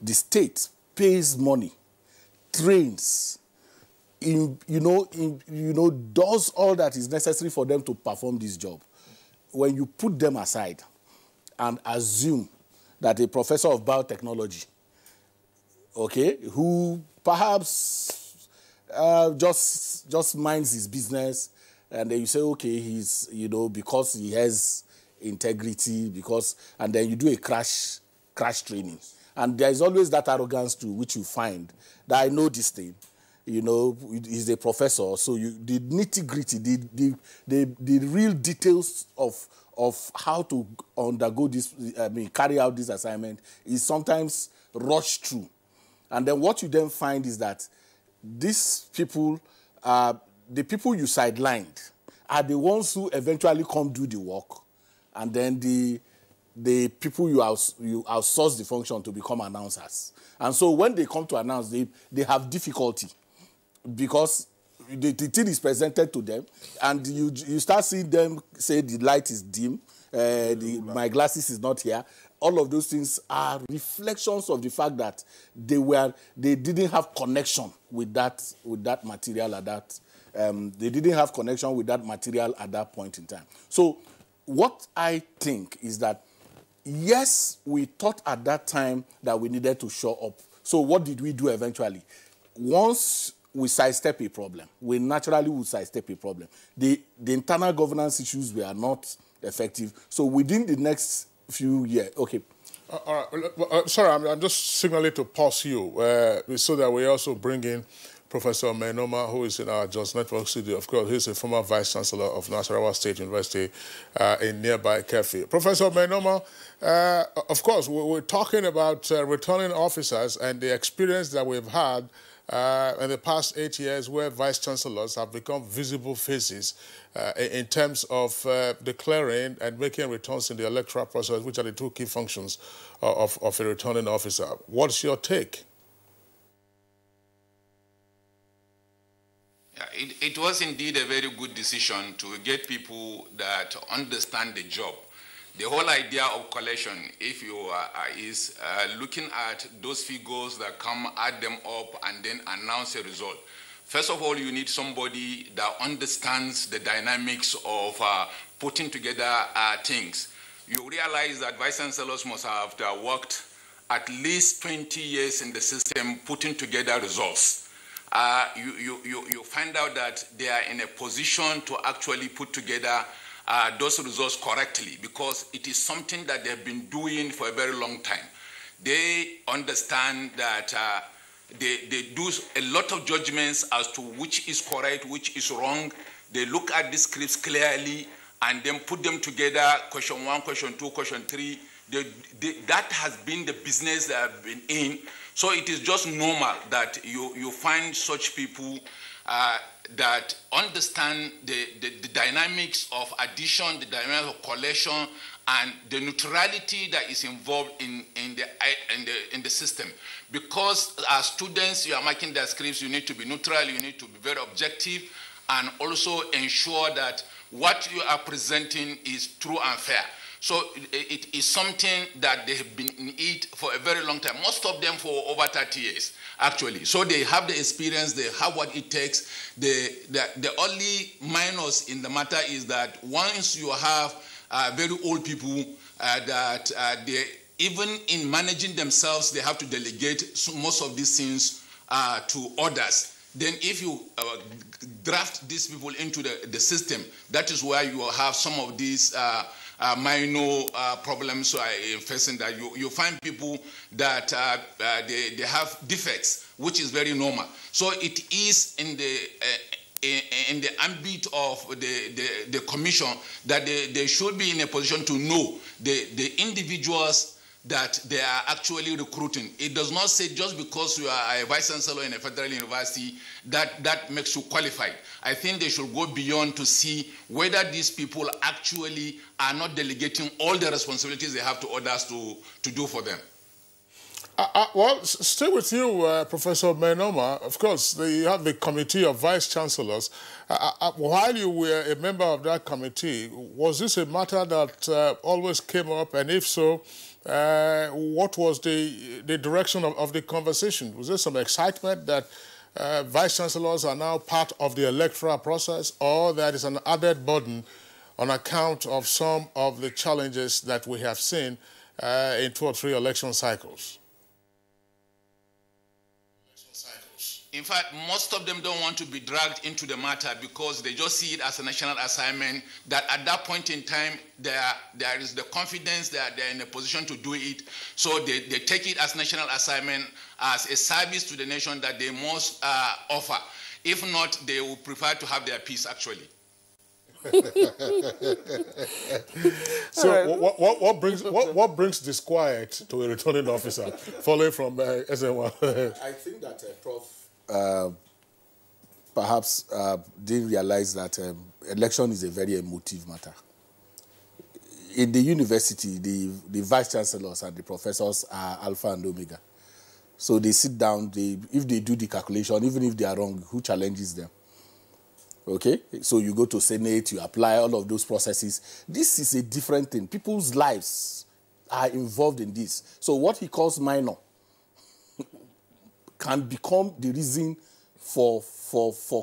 the state pays money, trains, does all that is necessary for them to perform this job. When you put them aside and assume that a professor of biotechnology, who perhaps just minds his business, and then you say, okay, he's, because he has integrity, and then you do a crash training. And there is always that arrogance too, which you find, that I know this thing. He's a professor, so the nitty-gritty, the real details of how to undergo this, carry out this assignment is sometimes rushed through. And then what you then find is that these people, the people you sidelined, are the ones who eventually come do the work. And then the people you outsource the function to become announcers. And so when they come to announce, they have difficulty, because the thing is presented to them, and you start seeing them say the light is dim, my glasses is not here. All of those things are reflections of the fact that they didn't have connection with that material at that. They didn't have connection with that material at that point in time. So what I think is that, yes, we thought at that time that we needed to show up. So what did we do eventually? Once we sidestep a problem, we naturally will sidestep a problem. The internal governance issues were not effective. So within the next few years, okay. All right. Sorry, I'm just signaling to pause you so that we also bring in Professor Menoma, who is in our Just Network studio. Of course, he's a former Vice-Chancellor of Nasarawa State University in nearby Kefi. Professor Menoma, of course, we're talking about returning officers and the experience that we've had in the past 8 years, where Vice-Chancellors have become visible faces in terms of declaring and making returns in the electoral process, which are the two key functions of a returning officer. What's your take? Yeah, it was indeed a very good decision to get people that understand the job. The whole idea of collection, if you is looking at those figures that come, add them up, and then announce a result. First of all, you need somebody that understands the dynamics of putting together things. You realize that vice-chancellors must have worked at least 20 years in the system putting together results. You find out that they are in a position to actually put together those results correctly, because it is something that they've been doing for a very long time. They understand that they do a lot of judgments as to which is correct, which is wrong. they look at the scripts clearly and then put them together, question 1, question 2, question 3. That has been the business they have been in. So it is just normal that you find such people that understand the dynamics of addition, the dynamics of collection, and the neutrality that is involved in the system. Because as students, you are making their scripts, you need to be neutral, you need to be very objective, and also ensure that what you are presenting is true and fair. So it is something that they have been in it for a very long time, most of them for over 30 years, actually. So they have the experience, they have what it takes. The only minus in the matter is that once you have very old people that they, even in managing themselves, they have to delegate most of these things to others. Then if you draft these people into the system, that is where you will have some of these minor problems facing, that you find people that they have defects, which is very normal. So it is in the ambit of the commission that they should be in a position to know the individuals that they are actually recruiting. It does not say just because you are a vice chancellor in a federal university that makes you qualified. I think they should go beyond to see whether these people actually are not delegating all the responsibilities they have to others to do for them. Well, stay with you, Professor Menoma. Of course, you have the Committee of Vice Chancellors. While you were a member of that committee, was this a matter that always came up? And if so, what was the direction of the conversation? Was there some excitement that Vice Chancellors are now part of the electoral process, or that is an added burden on account of some of the challenges that we have seen in 2 or 3 election cycles? In fact, most of them don't want to be dragged into the matter because they just see it as a national assignment, that at that point in time, there is the confidence that they're in a position to do it. So they take it as national assignment, as a service to the nation that they must offer. If not, they will prefer to have their peace, actually. So what brings disquiet to a returning officer following from SN1? I think that Prof perhaps didn't realize that election is a very emotive matter. In the university, the vice chancellors and the professors are alpha and omega. So they sit down, if they do the calculation, even if they are wrong, who challenges them? Okay? So you go to Senate, you apply all of those processes. This is a different thing. People's lives are involved in this. So what he calls minor can become the reason for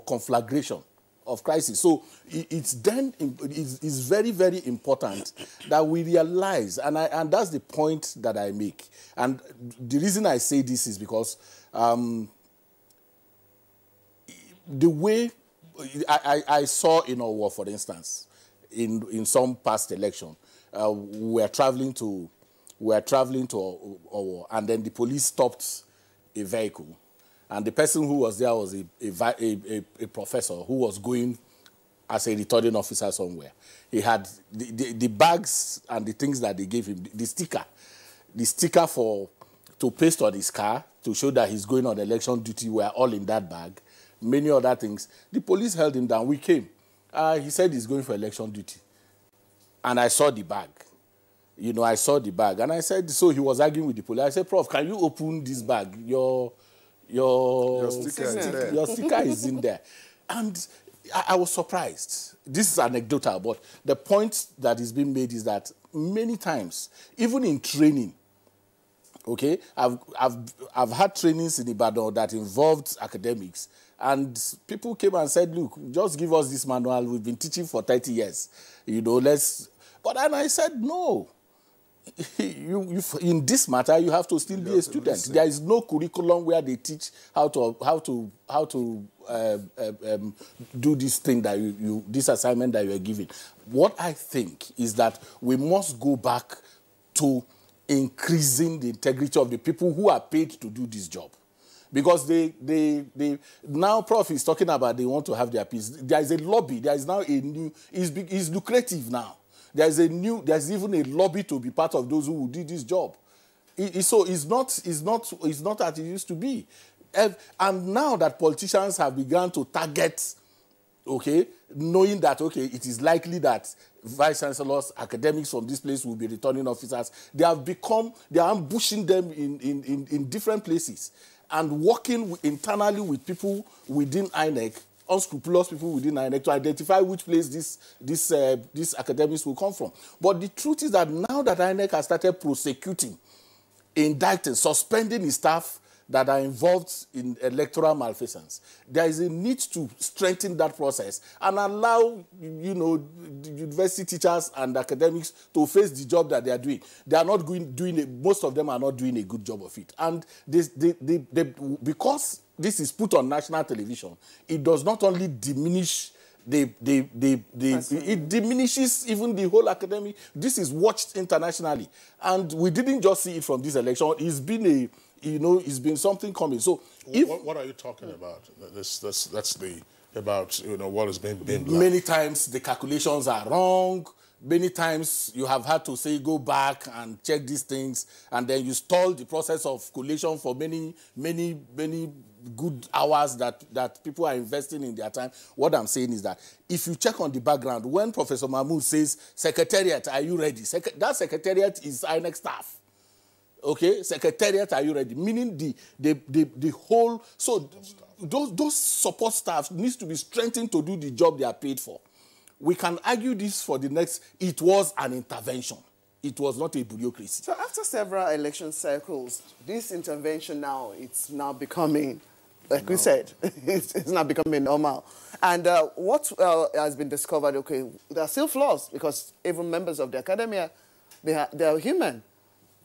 conflagration of crisis. So it's very, very important that we realize, and that's the point that I make. And the reason I say this is because the way I saw in our war, for instance, in some past election, we were traveling to Owo, and then the police stopped a vehicle, and the person who was there was a professor who was going as a returning officer somewhere. He had the bags and the things that they gave him, the sticker to paste on his car to show that he's going on election duty were all in that bag. Many other things. The police held him down. We came. He said he's going for election duty. And I saw the bag. You know, I saw the bag. And I said, so he was arguing with the police. I said, Prof, can you open this bag? Your sticker is there. Your sticker is in there. And I was surprised. This is anecdotal, but the point that is being made is that many times, even in training, okay, I've had trainings in Ibadan that involved academics, and people came and said, look, just give us this manual. We've been teaching for 30 years. You know, But then I said, no. In this matter, you have to still be a student. There is no curriculum where they teach how to do this thing that this assignment that you are given. What I think is that we must go back to increasing the integrity of the people who are paid to do this job. Because they now Prof is talking about they want to have their peace. There is a lobby. There is now a new, it's lucrative now. There's even a lobby to be part of those who will do this job. So it's not as it used to be. And now that politicians have begun to target, okay, knowing that, okay, it is likely that vice chancellors, academics from this place will be returning officers, they are ambushing them in different places and working internally with people within INEC, unscrupulous people within INEC, to identify which place these academics will come from. But the truth is that now that INEC has started prosecuting, indicting, suspending its staff that are involved in electoral malfeasance, there is a need to strengthen that process and allow, you know, the university teachers and academics to face the job that they are doing. They are not most of them are not doing a good job of it. And because this is put on national television, it does not only diminish it diminishes even the whole academy. This is watched internationally, and we didn't just see it from this election. It's been it's been something coming. So, what are you talking about? That's about what has been black. Many times the calculations are wrong. Many times you have had to say go back and check these things, and then you stall the process of collation for many good hours that people are investing in their time. What I'm saying is that if you check on the background, when Professor Mahmoud says, "Secretariat, are you ready?" That secretariat is INEC staff. Okay, secretariat, are you ready? Meaning the whole. So those support staff needs to be strengthened to do the job they are paid for. We can argue this for the next. It was an intervention. It was not a bureaucracy. So after several election cycles, this intervention now, it's now becoming, like we said, it's now becoming normal. And what has been discovered, okay, there are still flaws because even members of the academia, they are human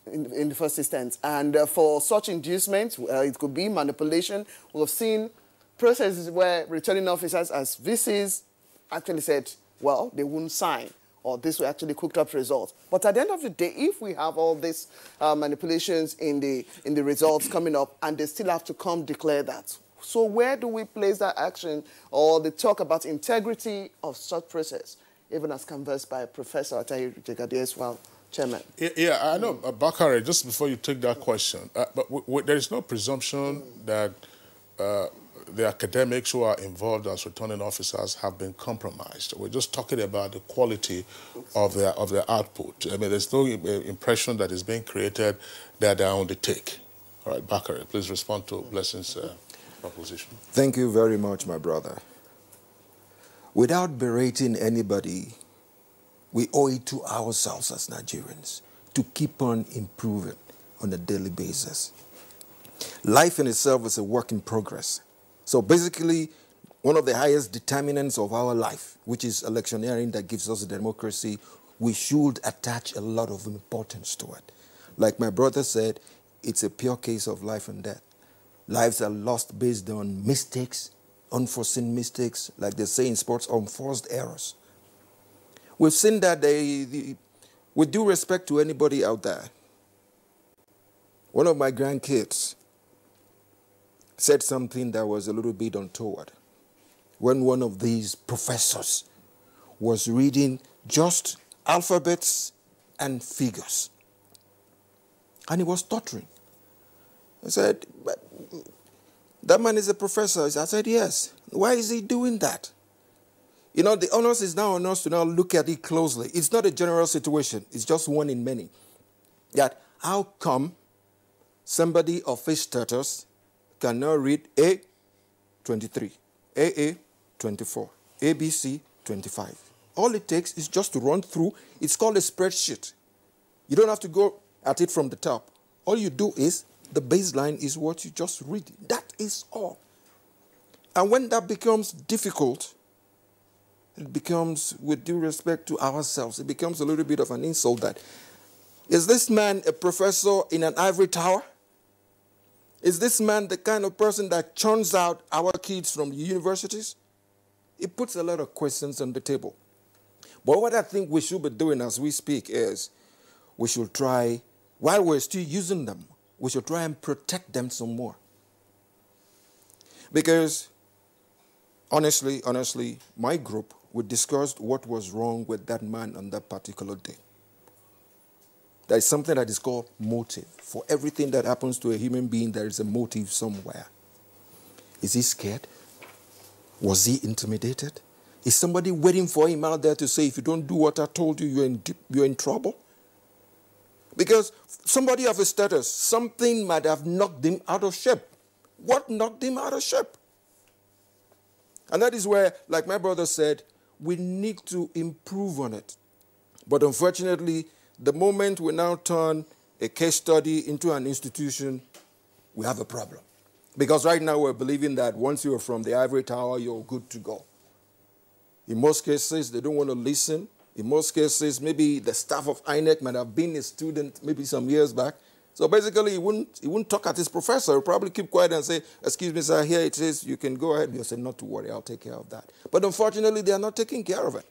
in the first instance. And for such inducements, it could be manipulation. We've seen processes where returning officers as VCs actually said, well, they wouldn't sign, or this were actually cooked up results. But at the end of the day, if we have all these manipulations in the results coming up, and they still have to come declare that, so where do we place that action, or the talk about integrity of such process, even as conversed by Professor Atayi Jegade as well, Chairman? Yeah, I know, Bakare, just before you take that question, but there is no presumption that the academics who are involved as returning officers have been compromised. We're just talking about the quality of their output. I mean, there's no impression that is being created that they're on the take. All right, Bakare, please respond to Blessing's proposition. Thank you very much, my brother. Without berating anybody, we owe it to ourselves as Nigerians to keep on improving on a daily basis. Life in itself is a work in progress. So basically, one of the highest determinants of our life, which is electioneering that gives us democracy, we should attach a lot of importance to it. Like my brother said, it's a pure case of life and death. Lives are lost based on mistakes, unforeseen mistakes, like they say in sports, unforced errors. We've seen that with due respect to anybody out there, one of my grandkids said something that was a little bit untoward when one of these professors was reading just alphabets and figures. And he was stuttering. I said, that man is a professor. I said, yes. Why is he doing that? You know, the onus is now on us to now look at it closely. It's not a general situation. It's just one in many. That how come somebody of his status can now read A, 23, AA, 24, ABC, 25. All it takes is just to run through. It's called a spreadsheet. You don't have to go at it from the top. All you do is, the baseline is what you just read. That is all. And when that becomes difficult, it becomes, with due respect to ourselves, it becomes a little bit of an insult that, is this man a professor in an ivory tower? Is this man the kind of person that churns out our kids from the universities? It puts a lot of questions on the table. But what I think we should be doing as we speak is we should try, while we're still using them, we should try and protect them some more. Because honestly, my group, we discussed what was wrong with that man on that particular day. There is something that is called motive. For everything that happens to a human being, there is a motive somewhere. Is he scared? Was he intimidated? Is somebody waiting for him out there to say, if you don't do what I told you, you're in trouble? Because somebody of his status, something might have knocked him out of shape. What knocked him out of shape? And that is where, like my brother said, we need to improve on it. But unfortunately, the moment we now turn a case study into an institution, we have a problem. Because right now we're believing that once you're from the ivory tower, you're good to go. In most cases, they don't want to listen. In most cases, maybe the staff of INEC might have been a student maybe some years back. So basically, he wouldn't talk at his professor. He'll probably keep quiet and say, excuse me, sir, here it is. You can go ahead. He'll say, not to worry, I'll take care of that. But unfortunately, they are not taking care of it.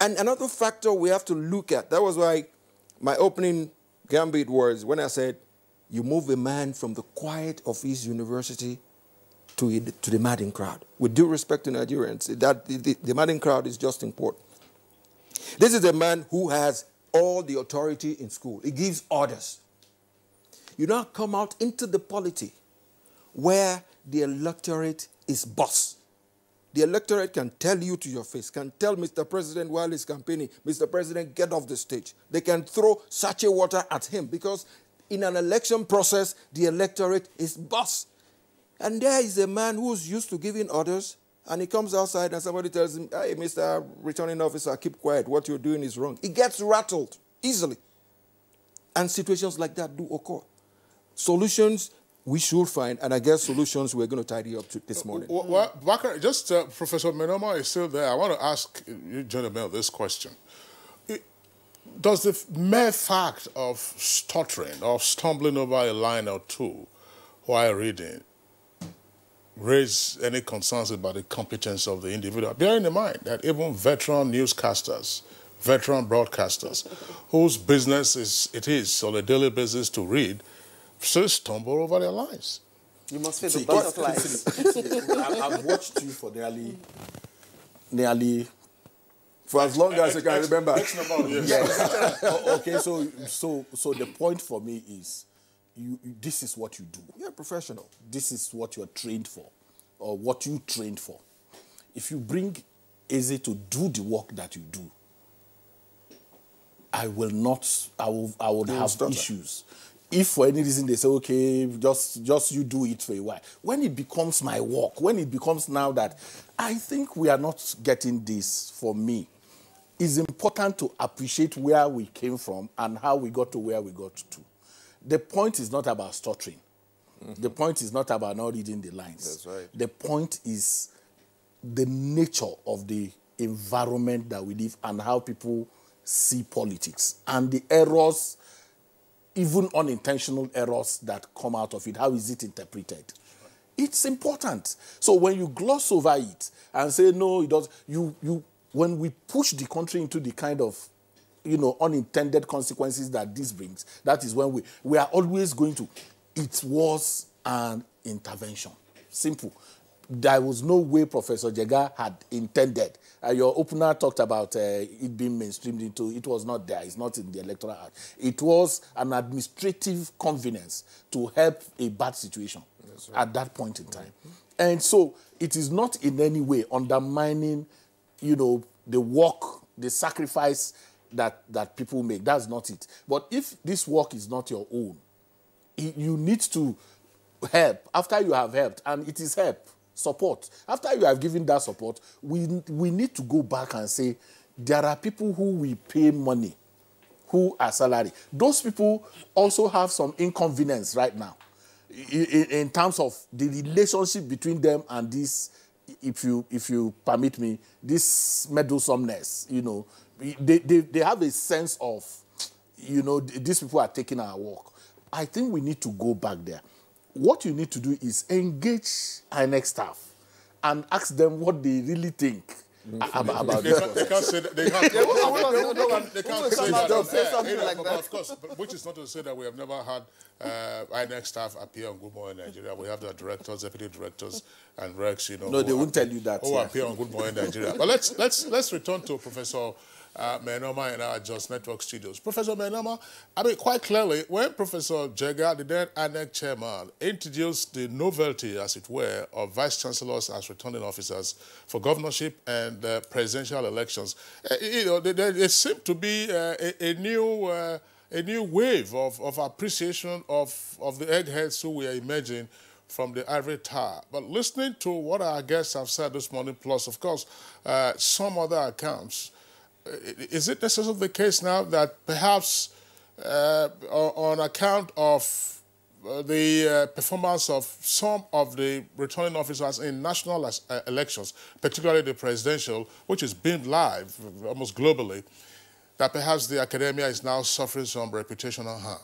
And another factor we have to look at, that was why my opening gambit was when I said, you move a man from the quiet of his university to the madding crowd. With due respect to Nigerians, that the madding crowd is just important. This is a man who has all the authority in school. He gives orders. You now come out into the polity where the electorate is boss. The electorate can tell you to your face, can tell Mr. President while he's campaigning, Mr. President, get off the stage. They can throw sachet water at him because in an election process, the electorate is boss. And there is a man who's used to giving orders, and he comes outside and somebody tells him, hey, Mr. Returning Officer, keep quiet. What you're doing is wrong. He gets rattled easily. And situations like that do occur. Solutions we should find, and I guess solutions we're going to tidy up to this morning. Well, Bakar, just Professor Menoma is still there. I want to ask you gentlemen this question. Does the mere fact of stuttering or stumbling over a line or two while reading raise any concerns about the competence of the individual? Bearing in mind that even veteran newscasters, veteran broadcasters, whose business it is on a daily basis to read, still stumble over their lines. You must feel the butterflies. I've watched you for nearly for as long as I can remember. Yes. Okay, so the point for me is, this is what you do. You're a professional. This is what you're trained for, or what you trained for. If you bring Eze to do the work that you do, I would have issues. If for any reason they say, okay, just you do it for a while. When it becomes my work, when it becomes now that I think we are not getting this, for me, it's important to appreciate where we came from and how we got to where we got to. The point is not about stuttering. Mm-hmm. The point is not about not reading the lines. That's right. The point is the nature of the environment that we live and how people see politics and the errors, even unintentional errors that come out of it. How is it interpreted? It's important. So when you gloss over it and say, no, it does, when we push the country into the kind of, unintended consequences that this brings, that is when we are always going to, it was an intervention. Simple. There was no way Professor Jega had intended. Your opener talked about it being mainstreamed into, it was not there. It's not in the Electoral Act. It was an administrative convenience to help a bad situation at that point in time. Mm-hmm. And so it is not in any way undermining, the work, the sacrifice that people make. That's not it. But if this work is not your own, you need to help after you have helped, and it is help. Support. After you have given that support, we need to go back and say, there are people who we pay money, who are salary. Those people also have some inconvenience right now in terms of the relationship between them and this, if you permit me, this meddlesomeness. They have a sense of, these people are taking our work. I think we need to go back there. What you need to do is engage INEC staff and ask them what they really think about they can't say that. They can't say that. Of course, which is not to say that we have never had INEC staff appear on Good Morning Nigeria. We have the directors, deputy directors, and recs. You know, no, they won't tell you that. Who appear on Good Morning Nigeria. But let's return to Professor Menoma in our Just Network studios. Professor Menoma, I mean, quite clearly, when Professor Jega, the then INEC chairman, introduced the novelty, as it were, of vice chancellors as returning officers for governorship and presidential elections, you know, there seemed to be a new wave of appreciation of the eggheads who were emerging from the ivory tower. But listening to what our guests have said this morning, plus, of course, some other accounts, is it necessarily the case now that perhaps on account of the performance of some of the returning officers in national elections, particularly the presidential, which is beamed live almost globally, that perhaps the academia is now suffering some reputational harm?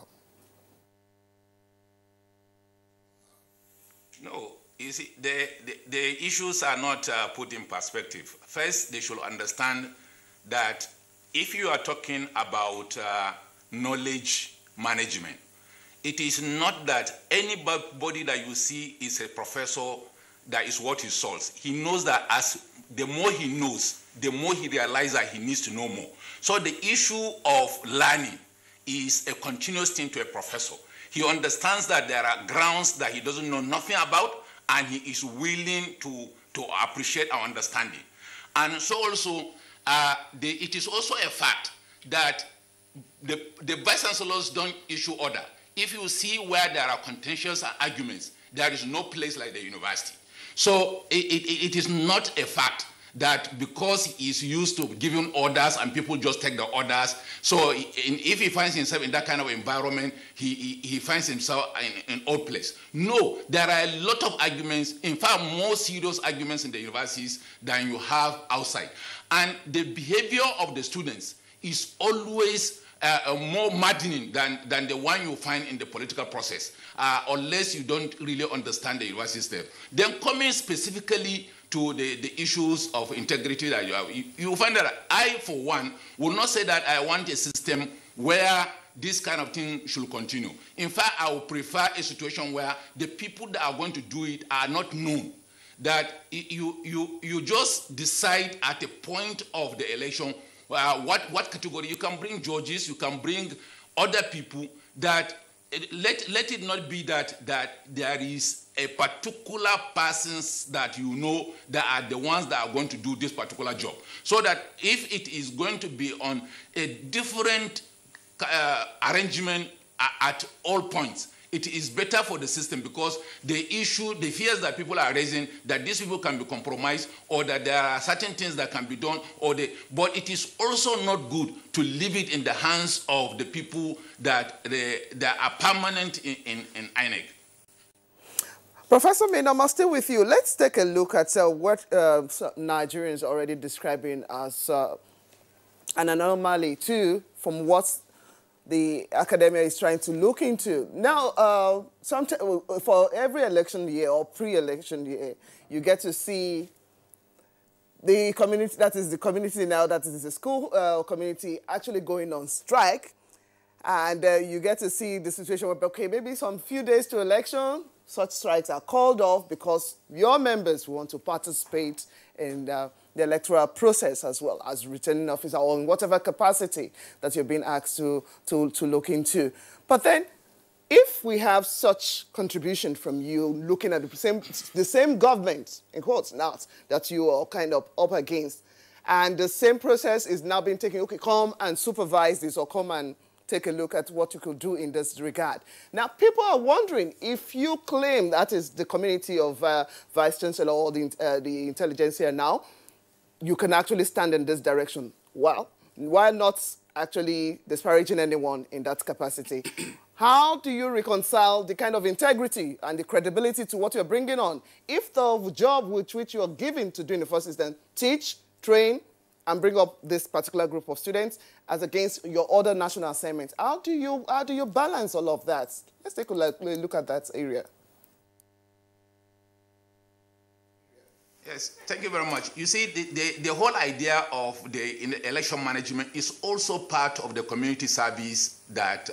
No, you see, the issues are not put in perspective. First, they should understand that if you are talking about knowledge management, it is not that anybody that you see is a professor, that is what he solves. He knows that as the more he knows, the more he realizes that he needs to know more. So the issue of learning is a continuous thing to a professor. He understands that there are grounds that he doesn't know nothing about, and he is willing to appreciate our understanding. And so also, it is also a fact that the vice chancellors don't issue order. If you see where there are contentious arguments, there is no place like the university. So it is not a fact that because he is used to giving orders and people just take the orders, so if he finds himself in that kind of environment, he finds himself in an odd place. No, there are a lot of arguments, in fact, more serious arguments in the universities than you have outside. And the behavior of the students is always more maddening than the one you find in the political process, unless you don't really understand the university system. Then coming specifically to the issues of integrity that you have, you will find that I, for one, will not say that I want a system where this kind of thing should continue. In fact, I would prefer a situation where the people that are going to do it are not known. That you just decide at a point of the election what category. You can bring judges, you can bring other people, that let it not be that there is a particular persons that you know that are the ones that are going to do this particular job. So that if it is going to be on a different arrangement at all points, it is better for the system, because the fears that people are raising, that these people can be compromised, or that there are certain things that can be done, but it is also not good to leave it in the hands of the people that are permanent in INEC. Professor Menoma, still with you. Let's take a look at what Nigerians are already describing as an anomaly too, from what the academia is trying to look into. Now, for every election year or pre-election year, you get to see the community, that is the community now, that is the school community, actually going on strike. And you get to see the situation where, okay, maybe some few days to election, such strikes are called off because your members want to participate in the electoral process as well as returning officer, or in whatever capacity that you're being asked to look into. But then, if we have such contribution from you, looking at the same government, in quotes, not that you are kind of up against, and the same process is now being taken, okay, come and supervise this, or come and take a look at what you could do in this regard. Now, people are wondering, if you claim that is the community of Vice Chancellor or the intelligentsia now, you can actually stand in this direction. Well, while not actually disparaging anyone in that capacity, how do you reconcile the kind of integrity and the credibility to what you're bringing on? If the job which you are given to do in the first instance, teach, train, and bring up this particular group of students as against your other national assignments, how do you balance all of that? Let's take a look at that area. Yes, thank you very much. You see, the whole idea of the election management is also part of the community service that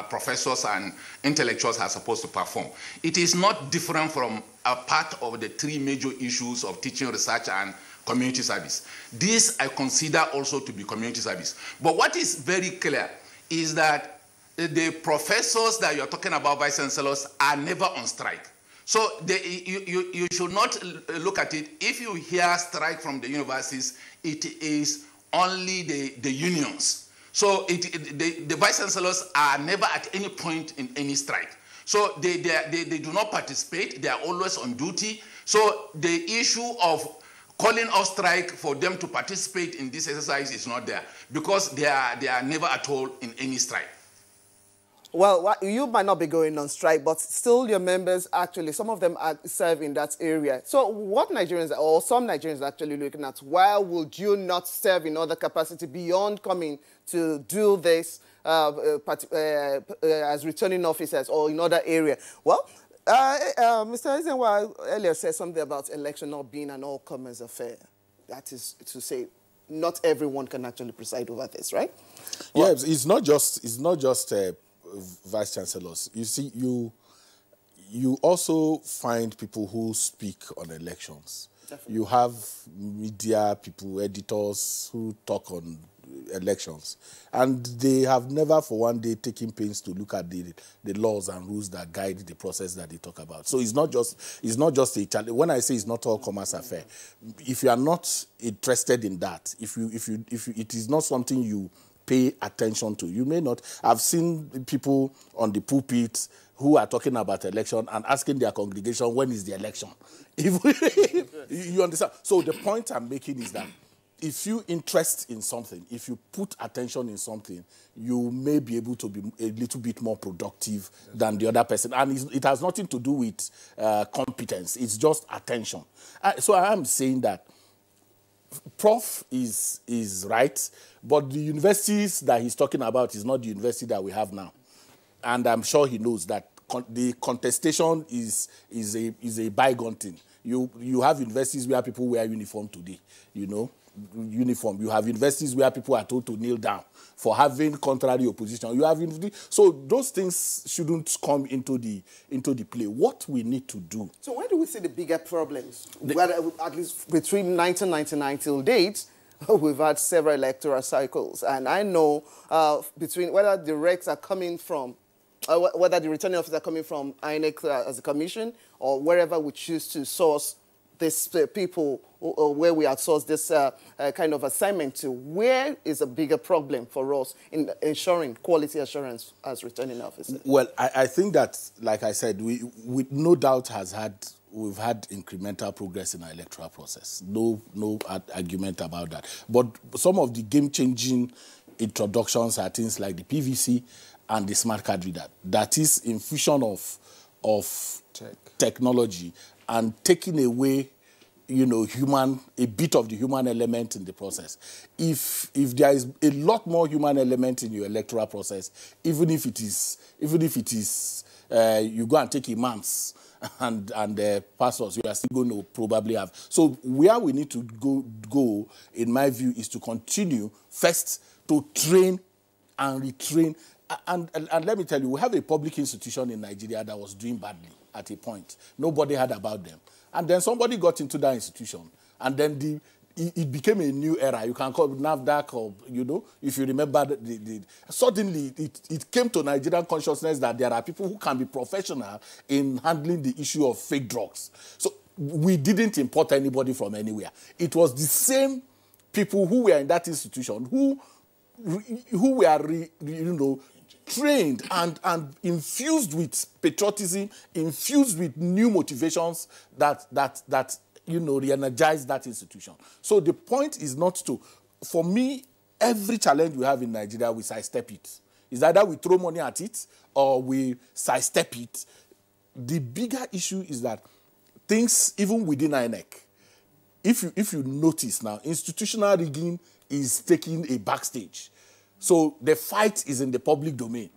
professors and intellectuals are supposed to perform. It is not different from a part of the three major issues of teaching, research, and community service. This I consider also to be community service. But what is very clear is that the professors that you're talking about, vice chancellors, are never on strike. So you should not look at it. If you hear strike from the universities, it is only the unions. So the vice chancellors are never at any point in any strike. So they do not participate. They are always on duty. So the issue of calling off strike for them to participate in this exercise is not there, because they are never at all in any strike. Well, you might not be going on strike, but still your members actually, some of them serve in that area. So what Nigerians, or some Nigerians are actually looking at, why would you not serve in other capacity beyond coming to do this as returning officers or in other area? Well, Mr. Ezenwa earlier said something about election not being an all-comers affair. That is to say, not everyone can actually preside over this, right? Yeah, well, it's not just vice chancellors. You see, you also find people who speak on elections. Definitely. You have media people, editors who talk on elections, and they have never for one day taken pains to look at the laws and rules that guide the process that they talk about. So it's not just a challenge. When I say it's not all commerce affair, if you are not interested in that, if it is not something you pay attention to, you may not. I've seen people on the pulpit who are talking about election and asking their congregation, when is the election? You understand? So the point I'm making is that if you interest in something, if you put attention in something, you may be able to be a little bit more productive than the other person. And it has nothing to do with competence. It's just attention. So I am saying that Prof is right, but the universities that he's talking about is not the university that we have now. And I'm sure he knows that the contestation is a bygone thing. You have universities where people wear uniform today, you know, uniform. You have universities where people are told to kneel down for having contrary opposition. You have so those things shouldn't come into the play. What we need to do. So where do we see the bigger problems? At least between 1999 till date, we've had several electoral cycles, and I know between whether the recs are coming from, whether the returning officers are coming from INEC as a commission, or wherever we choose to source these people, or where we outsource this kind of assignment to, where is a bigger problem for us in ensuring quality assurance as returning officers? Well, I think that, like I said, we no doubt we've had incremental progress in our electoral process. No argument about that. But some of the game-changing introductions are things like the PVC and the smart card reader. That is infusion of technology and taking away, you know, a bit of the human element in the process. If there is a lot more human element in your electoral process, even if it is you go and take imams and pastors, you are still going to probably have. So where we need to go, in my view, is to continue first to train and retrain. And let me tell you, we have a public institution in Nigeria that was doing badly at a point. Nobody heard about them. And then somebody got into that institution. And then it became a new era. You can call it NAFDAC, or, you know, if you remember, suddenly it came to Nigerian consciousness that there are people who can be professional in handling the issue of fake drugs. So we didn't import anybody from anywhere. It was the same people who were in that institution who were, trained and infused with patriotism, infused with new motivations that re-energize that institution. So the point is not to, for me, every challenge we have in Nigeria, we sidestep it. It's either we throw money at it or we sidestep it. The bigger issue is that things, even within INEC, if you notice now, institutional rigging is taking a backstage. So the fight is in the public domain,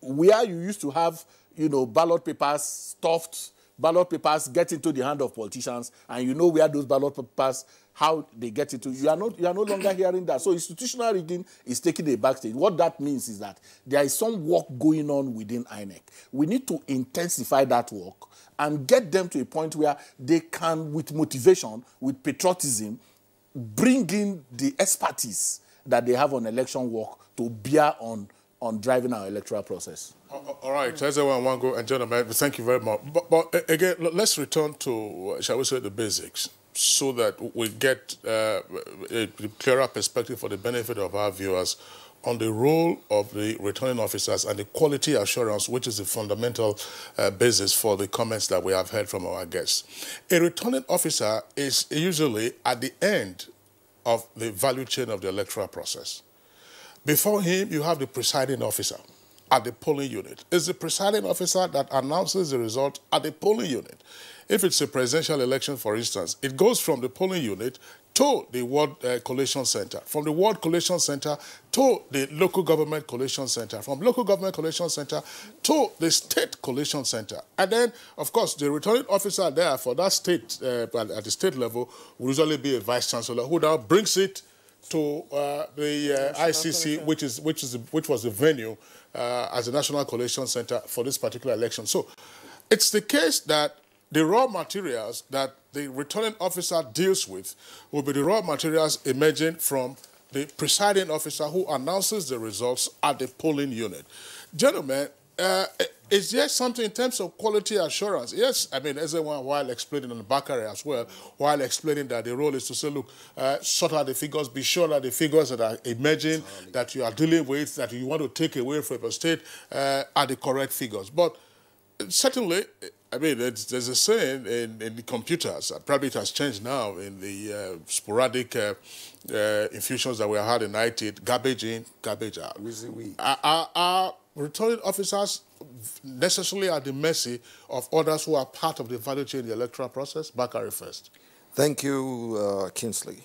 where you used to have, ballot papers stuffed ballot papers get into the hand of politicians, and you know where those ballot papers, how they get into. You are no longer hearing that. So institutional rigging is taking a backstage. What that means is that there is some work going on within INEC. We need to intensify that work and get them to a point where they can, with motivation, with patriotism, bring in the expertise that they have on election work to bear on driving our electoral process. All right, everyone, Wango and gentlemen, thank you very much. But again, let's return to, shall we say, the basics, so that we get a clearer perspective for the benefit of our viewers on the role of the returning officers and the quality assurance, which is the fundamental basis for the comments that we have heard from our guests. A returning officer is usually at the end of the value chain of the electoral process. Before him, you have the presiding officer at the polling unit. It's the presiding officer that announces the result at the polling unit. If it's a presidential election, for instance, it goes from the polling unit to the Ward Collation Center, from the Ward Collation Center to the Local Government Collation Center, from Local Government Collation Center to the State Collation Center. And then, of course, the returning officer there for that state, at the state level, will usually be a vice chancellor who now brings it to the ICC, which was the venue as the National Collation Center for this particular election. So it's the case that the raw materials that the returning officer deals with will be the raw materials emerging from the presiding officer who announces the results at the polling unit. Gentlemen, is there something in terms of quality assurance? Yes, I mean, everyone, while explaining on the Bakari as well, while explaining that the role is to say, look, sort out the figures, be sure that the figures that are emerging, that you are dealing with, that you want to take away from your state, are the correct figures. But certainly, I mean, there's a saying in the computers, probably it has changed now in the sporadic infusions that we had in IT, garbage in, garbage out. Are returning officers necessarily at the mercy of others who are part of the value chain in the electoral process? Bakari first. Thank you, Kingsley.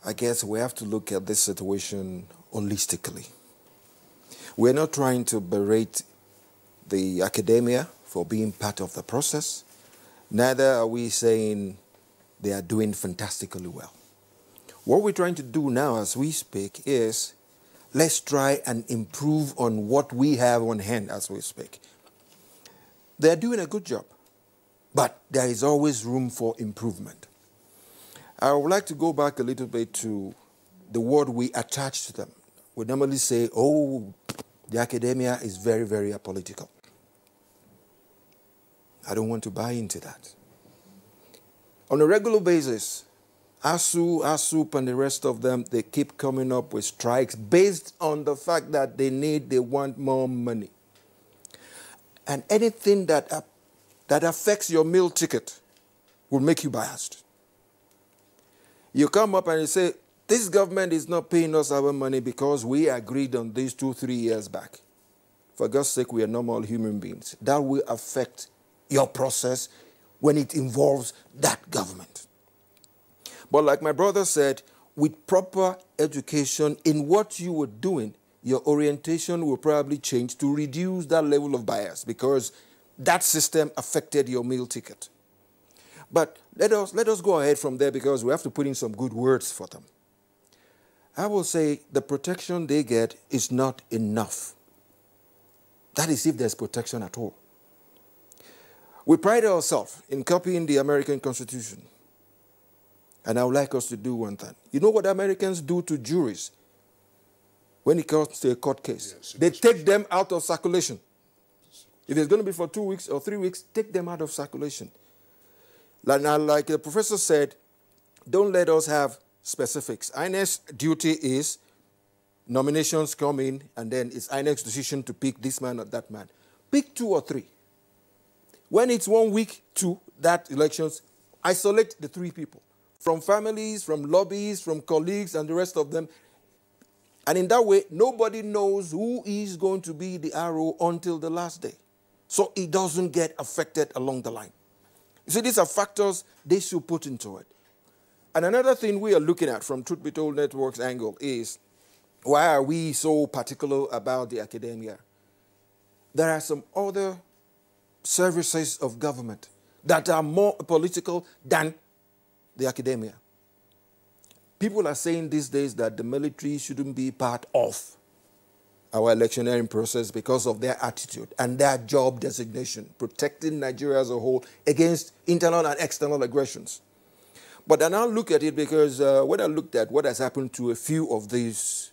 I guess we have to look at this situation holistically. We're not trying to berate the academia for being part of the process. Neither are we saying they are doing fantastically well. What we're trying to do now as we speak is let's try and improve on what we have on hand as we speak. They're doing a good job, but there is always room for improvement. I would like to go back a little bit to the word we attach to them. We normally say, oh, the academia is very, very apolitical. I don't want to buy into that. On a regular basis, ASUP and the rest of them, they keep coming up with strikes based on the fact that they want more money. And anything that affects your meal ticket will make you biased. You come up and you say, this government is not paying us our money because we agreed on this 2-3 years back. For God's sake, we are normal human beings. That will affect your process when it involves that government. But like my brother said, with proper education in what you were doing, your orientation will probably change to reduce that level of bias because that system affected your meal ticket. But let us go ahead from there because we have to put in some good words for them. I will say the protection they get is not enough. That is if there's protection at all. We pride ourselves in copying the American Constitution. And I would like us to do one thing. You know what Americans do to juries when it comes to a court case? Yes, they take them out of circulation. If it's going to be for 2 weeks or 3 weeks, take them out of circulation. Like the professor said, don't let us have specifics. INEC's duty is nominations come in, and then it's INEC's decision to pick this man or that man. Pick 2 or 3. When it's 1 week to that elections, isolate the 3 people. From families, from lobbies, from colleagues, and the rest of them. And in that way, nobody knows who is going to be the RO until the last day. So it doesn't get affected along the line. You see, these are factors they should put into it. And another thing we are looking at from Truth Be Told Network's angle is, why are we so particular about the academia? There are some other services of government that are more political than the academia. People are saying these days that the military shouldn't be part of our electioneering process because of their attitude and their job designation, protecting Nigeria as a whole against internal and external aggressions. But I now look at it because when I looked at what has happened to a few of these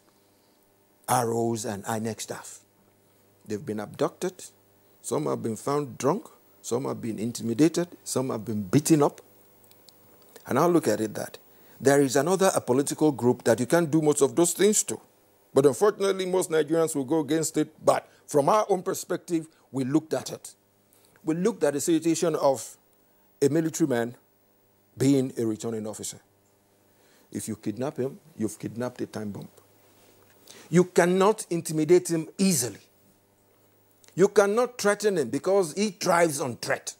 ROs and INEC staff, they've been abducted, some have been found drunk, some have been intimidated, some have been beaten up. And I'll look at it that there is another a political group that you can't do most of those things to. But unfortunately, most Nigerians will go against it. But from our own perspective, we looked at it. We looked at the situation of a military man being a returning officer. If you kidnap him, you've kidnapped a time bomb. You cannot intimidate him easily. You cannot threaten him because he thrives on threat.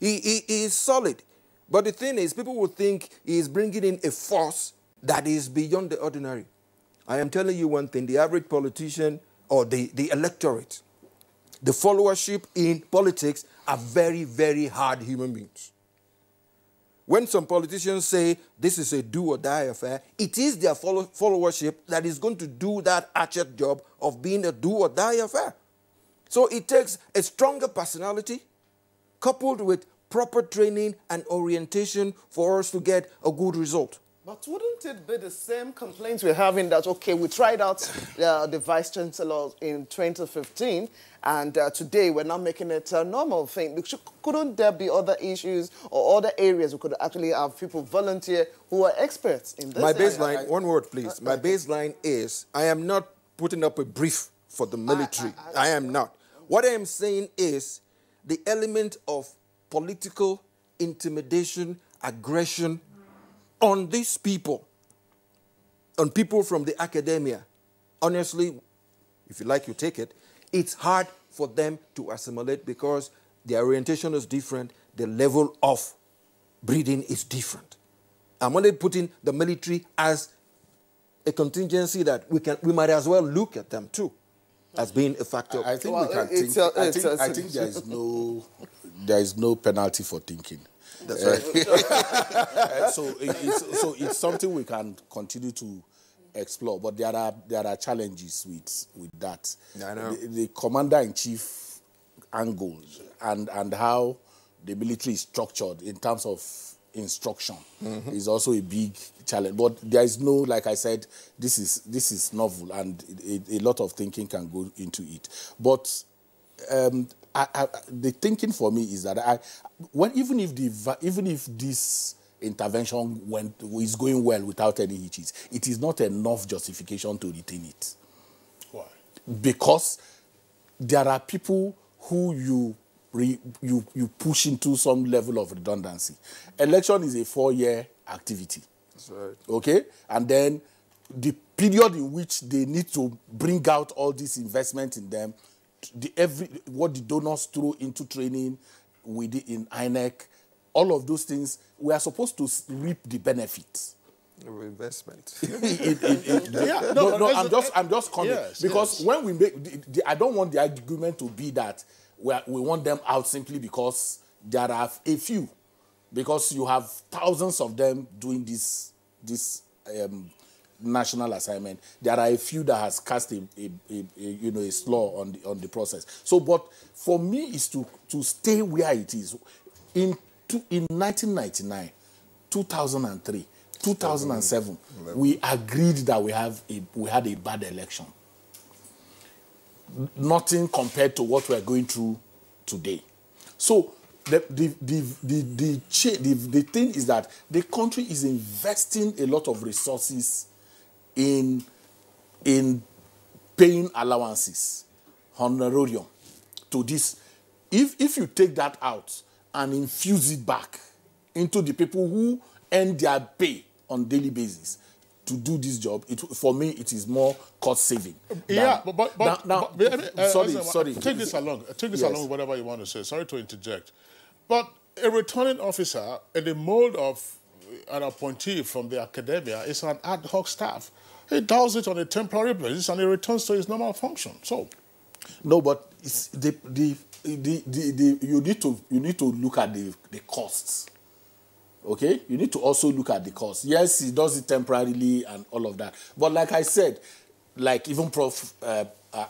He is solid. But the thing is, people will think he is bringing in a force that is beyond the ordinary. I am telling you one thing, the average politician or the electorate, the followership in politics are very, very hard human beings. When some politicians say this is a do or die affair, it is their followership that is going to do that hatchet job of being a do or die affair. So it takes a stronger personality coupled with proper training and orientation for us to get a good result. But wouldn't it be the same complaints we're having that, okay, we tried out the Vice Chancellor in 2015, and today we're not making it a normal thing? Couldn't there be other issues or other areas we could actually have people volunteer who are experts in this? My baseline, one word please, my baseline is I am not putting up a brief for the military. I am not. What I am saying is the element of political intimidation, aggression on these people, on people from the academia. Honestly, if you like, you take it. It's hard for them to assimilate because their orientation is different, the level of breeding is different. I'm only putting the military as a contingency that we might as well look at them too as being a factor. I think we can think. I think there is no penalty for thinking. That's right. So it's something we can continue to explore, but there are challenges with that. I know. The commander-in-chief angle and how the military is structured in terms of instruction is also a big challenge. But there is no, like I said, this is novel, and a lot of thinking can go into it. But the thinking for me is that even if this intervention is going well without any hitches, it is not enough justification to retain it. Why? Because there are people who you push into some level of redundancy. Election is a 4-year activity. That's right. Okay? And then the period in which they need to bring out all this investment in them, what the donors throw into training in INEC, all of those things, we are supposed to reap the benefits. Investment. I'm just coming. Yes, because when we make, I don't want the argument to be that we want them out simply because there are a few. Because you have thousands of them doing this national assignment. There are a few that has cast a slur on the process. So, but for me is to stay where it is. In 1999, 2003, 2007, we agreed that we had a bad election. Nothing compared to what we are going through today. So the thing is that the country is investing a lot of resources in paying allowances, honorarium to this. If you take that out and infuse it back into the people who earn their pay on daily basis to do this job, for me it is more cost saving. Sorry. Take this along. Along, whatever you want to say. Sorry to interject, but a returning officer in the mold of an appointee from the academia is an ad hoc staff. He does it on a temporary basis and he returns to his normal function. So, no, but it's the you need to look at the costs. Okay, you need to also look at the costs. Yes, he does it temporarily and all of that. But like I said, like even Prof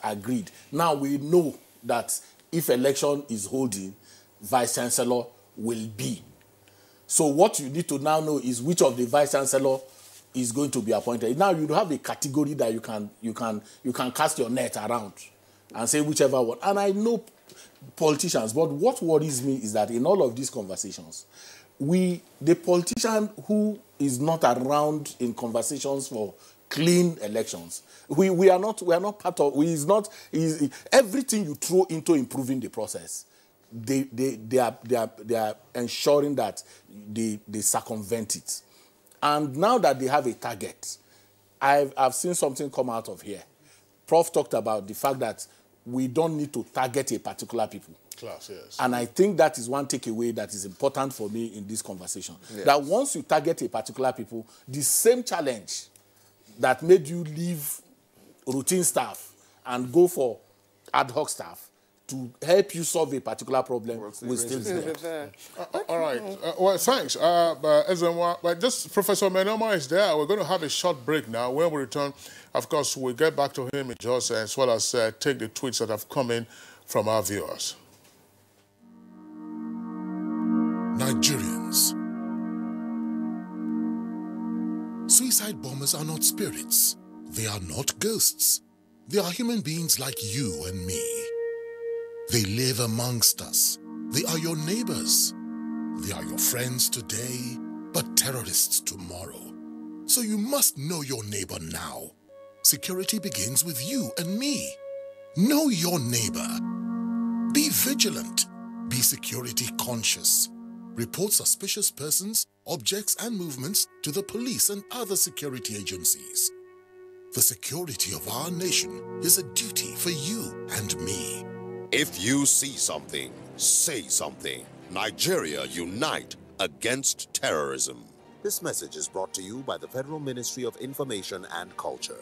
agreed. Now we know that if election is holding, Vice Chancellor will be. So what you need to now know is which of the Vice Chancellor is going to be appointed. Now you have a category that you can cast your net around and say whichever one. And I know politicians, but what worries me is that in all of these conversations, the politician who is not around in conversations for clean elections, we are not part of. Everything you throw into improving the process, they are ensuring that they circumvent it. And now that they have a target, I've seen something come out of here. Prof talked about the fact that we don't need to target a particular people. Class, yes. And I think that is one takeaway that is important for me in this conversation. Yes. That once you target a particular people, the same challenge that made you leave routine staff and go for ad hoc staff to help you solve a particular problem will still be there. All right. Well, thanks. But just Professor Menoma is there. We're going to have a short break now. When we return, of course, we'll get back to him in just as well as take the tweets that have come in from our viewers. Nigerians. Suicide bombers are not spirits. They are not ghosts. They are human beings like you and me. They live amongst us. They are your neighbors. They are your friends today, but terrorists tomorrow. So you must know your neighbor now. Security begins with you and me. Know your neighbor. Be vigilant. Be security conscious. Report suspicious persons, objects, and movements to the police and other security agencies. The security of our nation is a duty for you and me. If you see something, say something. Nigeria, unite against terrorism. This message is brought to you by the Federal Ministry of Information and Culture.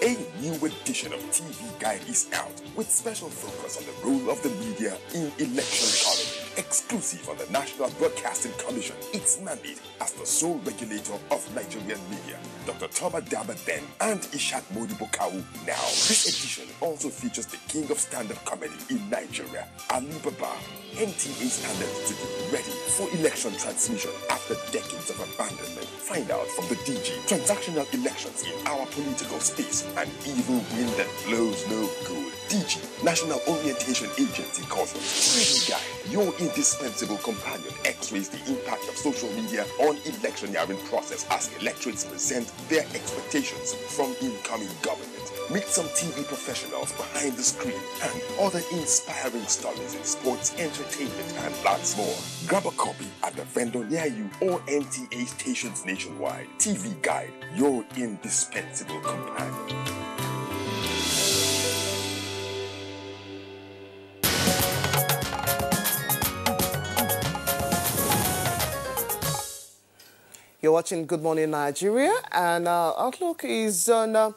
A new edition of TV Guide is out with special focus on the role of the media in election economy. Exclusive on the National Broadcasting Commission, its mandate as the sole regulator of Nigerian media. Dr. Toba Daba Ben and Ishak Modibo Kawu. Now, this edition also features the king of stand-up comedy in Nigeria, Ali Baba. NTA standards to be ready for election transmission after decades of abandonment. Find out from the DG transactional elections in our political space, an evil wind that blows no good. DG, National Orientation Agency Cosmos. TV Guide, your indispensable companion, x-rays the impact of social media on electioneering process as electorates present their expectations from incoming government. Meet some TV professionals behind the screen and other inspiring stories in sports, entertainment, and lots more. Grab a copy at the vendor near you or NTA stations nationwide. TV Guide, your indispensable companion. You're watching Good Morning Nigeria, and our outlook is on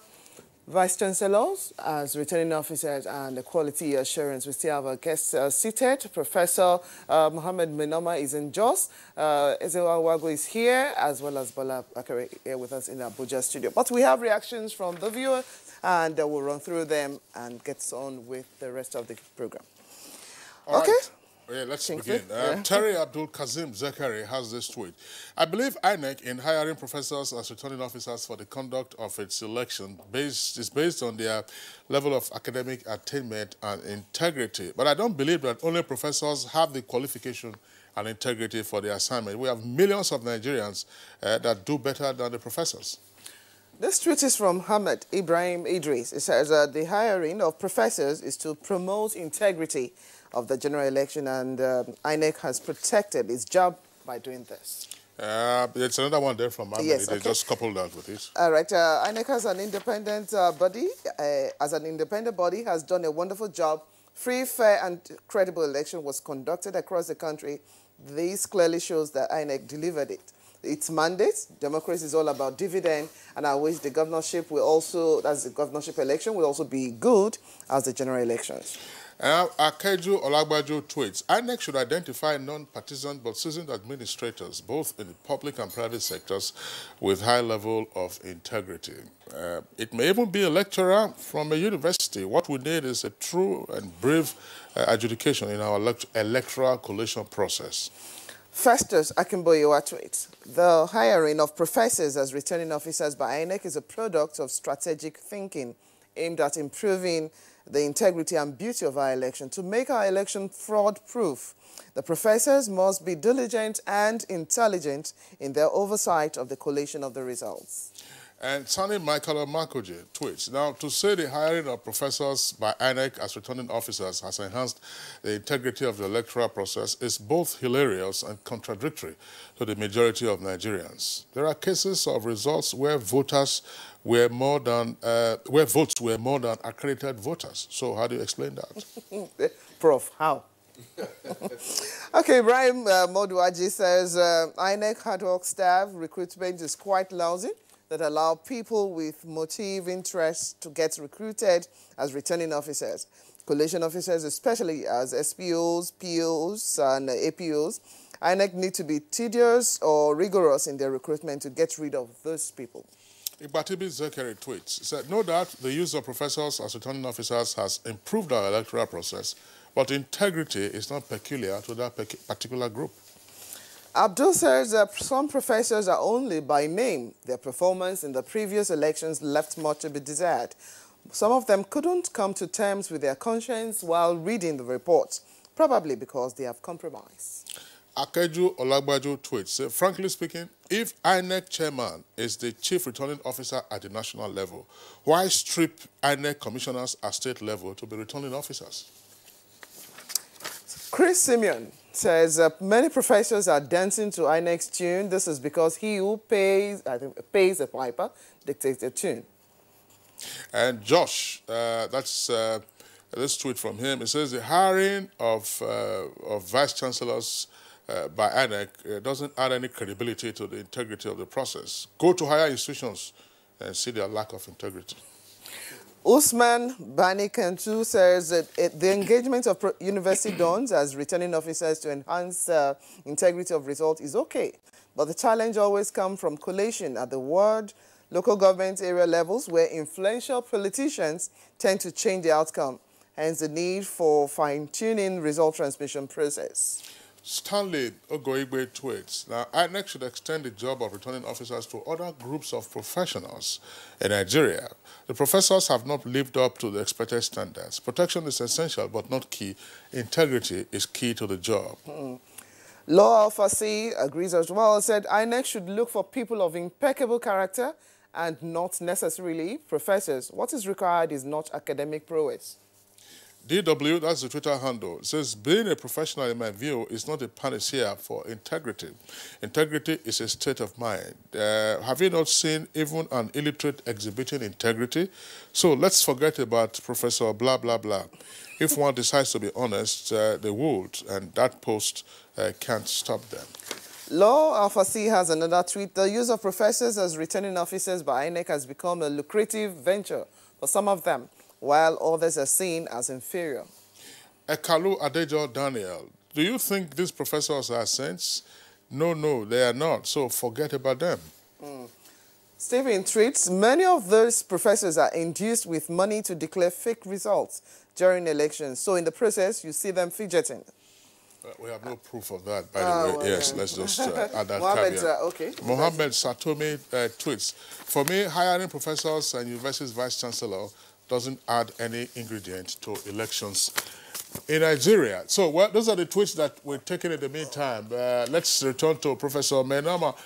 Vice Chancellors as returning officers and the quality assurance. We still have our guests seated. Professor Mohammed Menoma is in Jos. Ezewa Wago is here, as well as Bola Bakare here with us in the Abuja studio. But we have reactions from the viewers, and we'll run through them and get on with the rest of the program. All okay. Right. Yeah, let's begin. Terry Abdul Kazim Zekari has this tweet. I believe INEC, in hiring professors as returning officers for the conduct of its election, is based on their level of academic attainment and integrity. But I don't believe that only professors have the qualification and integrity for the assignment. We have millions of Nigerians that do better than the professors. This tweet is from Hamad Ibrahim Idris. It says the hiring of professors is to promote integrity of the general election, and INEC has protected its job by doing this. It's another one there from Hamad. Yes, They just coupled that with this. All right. INEC has an independent body. As an independent body, has done a wonderful job. Free, fair, and credible election was conducted across the country. This clearly shows that INEC delivered it. its mandate. Democracy is all about dividend, and I wish the governorship will also, as the governorship election, will also be good as the general elections. Akeju Olagbaju tweets, INEC should identify non-partisan but seasoned administrators, both in the public and private sectors, with high level of integrity. It may even be a lecturer from a university. What we need is a true and brave adjudication in our electoral collation process. Festus Akimboyewa tweets, the hiring of professors as returning officers by INEC is a product of strategic thinking aimed at improving the integrity and beauty of our election. To make our election fraud-proof, the professors must be diligent and intelligent in their oversight of the collation of the results. And Sani Michael Makoje tweets, now to say the hiring of professors by INEC as returning officers has enhanced the integrity of the electoral process is both hilarious and contradictory to the majority of Nigerians. There are cases of results where votes were more than accredited voters. So how do you explain that? Prof, how? Okay, Ibrahim Moduaji says INEC ad hoc staff recruitment is quite lousy, that allow people with motive interest to get recruited as returning officers. Collation officers, especially as SPOs, POs, and APOs, INEC need to be tedious or rigorous in their recruitment to get rid of those people. Ibatibi Zekeri tweets, said, no doubt the use of professors as returning officers has improved our electoral process, but integrity is not peculiar to that particular group. Abdul says some professors are only by name. Their performance in the previous elections left much to be desired. Some of them couldn't come to terms with their conscience while reading the reports, probably because they have compromised. Akeju Olagbaju tweets, frankly speaking, if INEC chairman is the chief returning officer at the national level, why strip INEC commissioners at state level to be returning officers? Chris Simeon says many professors are dancing to INEC's tune. This is because he who pays the piper dictates the tune. And Josh, that's this tweet from him. It says the hiring of vice chancellors by INEC doesn't add any credibility to the integrity of the process. Go to higher institutions and see their lack of integrity. Usman Bani Kantu says that the engagement of university dons as returning officers to enhance integrity of results is okay, but the challenge always comes from collation at the ward, local government area levels where influential politicians tend to change the outcome, hence the need for fine-tuning result transmission process. Stanley Ogoigbe tweets, now INEC should extend the job of returning officers to other groups of professionals in Nigeria. The professors have not lived up to the expected standards. Protection is essential but not key. Integrity is key to the job. Law Alpha C agrees as well, said INEC should look for people of impeccable character and not necessarily professors. What is required is not academic prowess. DW, that's the Twitter handle, says, being a professional, in my view, is not a panacea for integrity. Integrity is a state of mind. Have you not seen even an illiterate exhibiting integrity? So let's forget about Professor blah, blah, blah. If one decides to be honest, they would, and that post can't stop them. Law Alpha C has another tweet. The use of professors as returning officers by INEC has become a lucrative venture for some of them, while others are seen as inferior. Ekalu Adejo Daniel, do you think these professors are saints? No, they are not, so forget about them. Stephen tweets, many of those professors are induced with money to declare fake results during elections, so in the process, you see them fidgeting. We have no proof of that, by the way. Yes, let's just add that Mohammed, caveat. okay. Mohammed Satomi tweets, for me, hiring professors and universities vice-chancellor doesn't add any ingredient to elections in Nigeria. So, well, those are the tweets that we're taking in the meantime. Let's return to Professor Menama.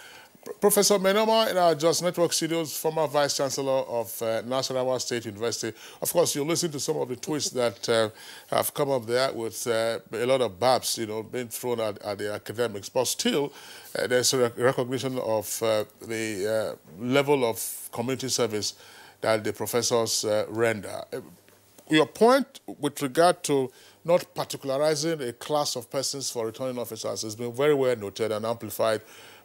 Professor Menama in our Just Network studios, former Vice-Chancellor of Nasarawa State University. Of course, you'll listen to some of the tweets that have come up there with a lot of barbs, being thrown at the academics. But still, there's a recognition of the level of community service that the professors render. Your point with regard to not particularizing a class of persons for returning officers has been very well noted and amplified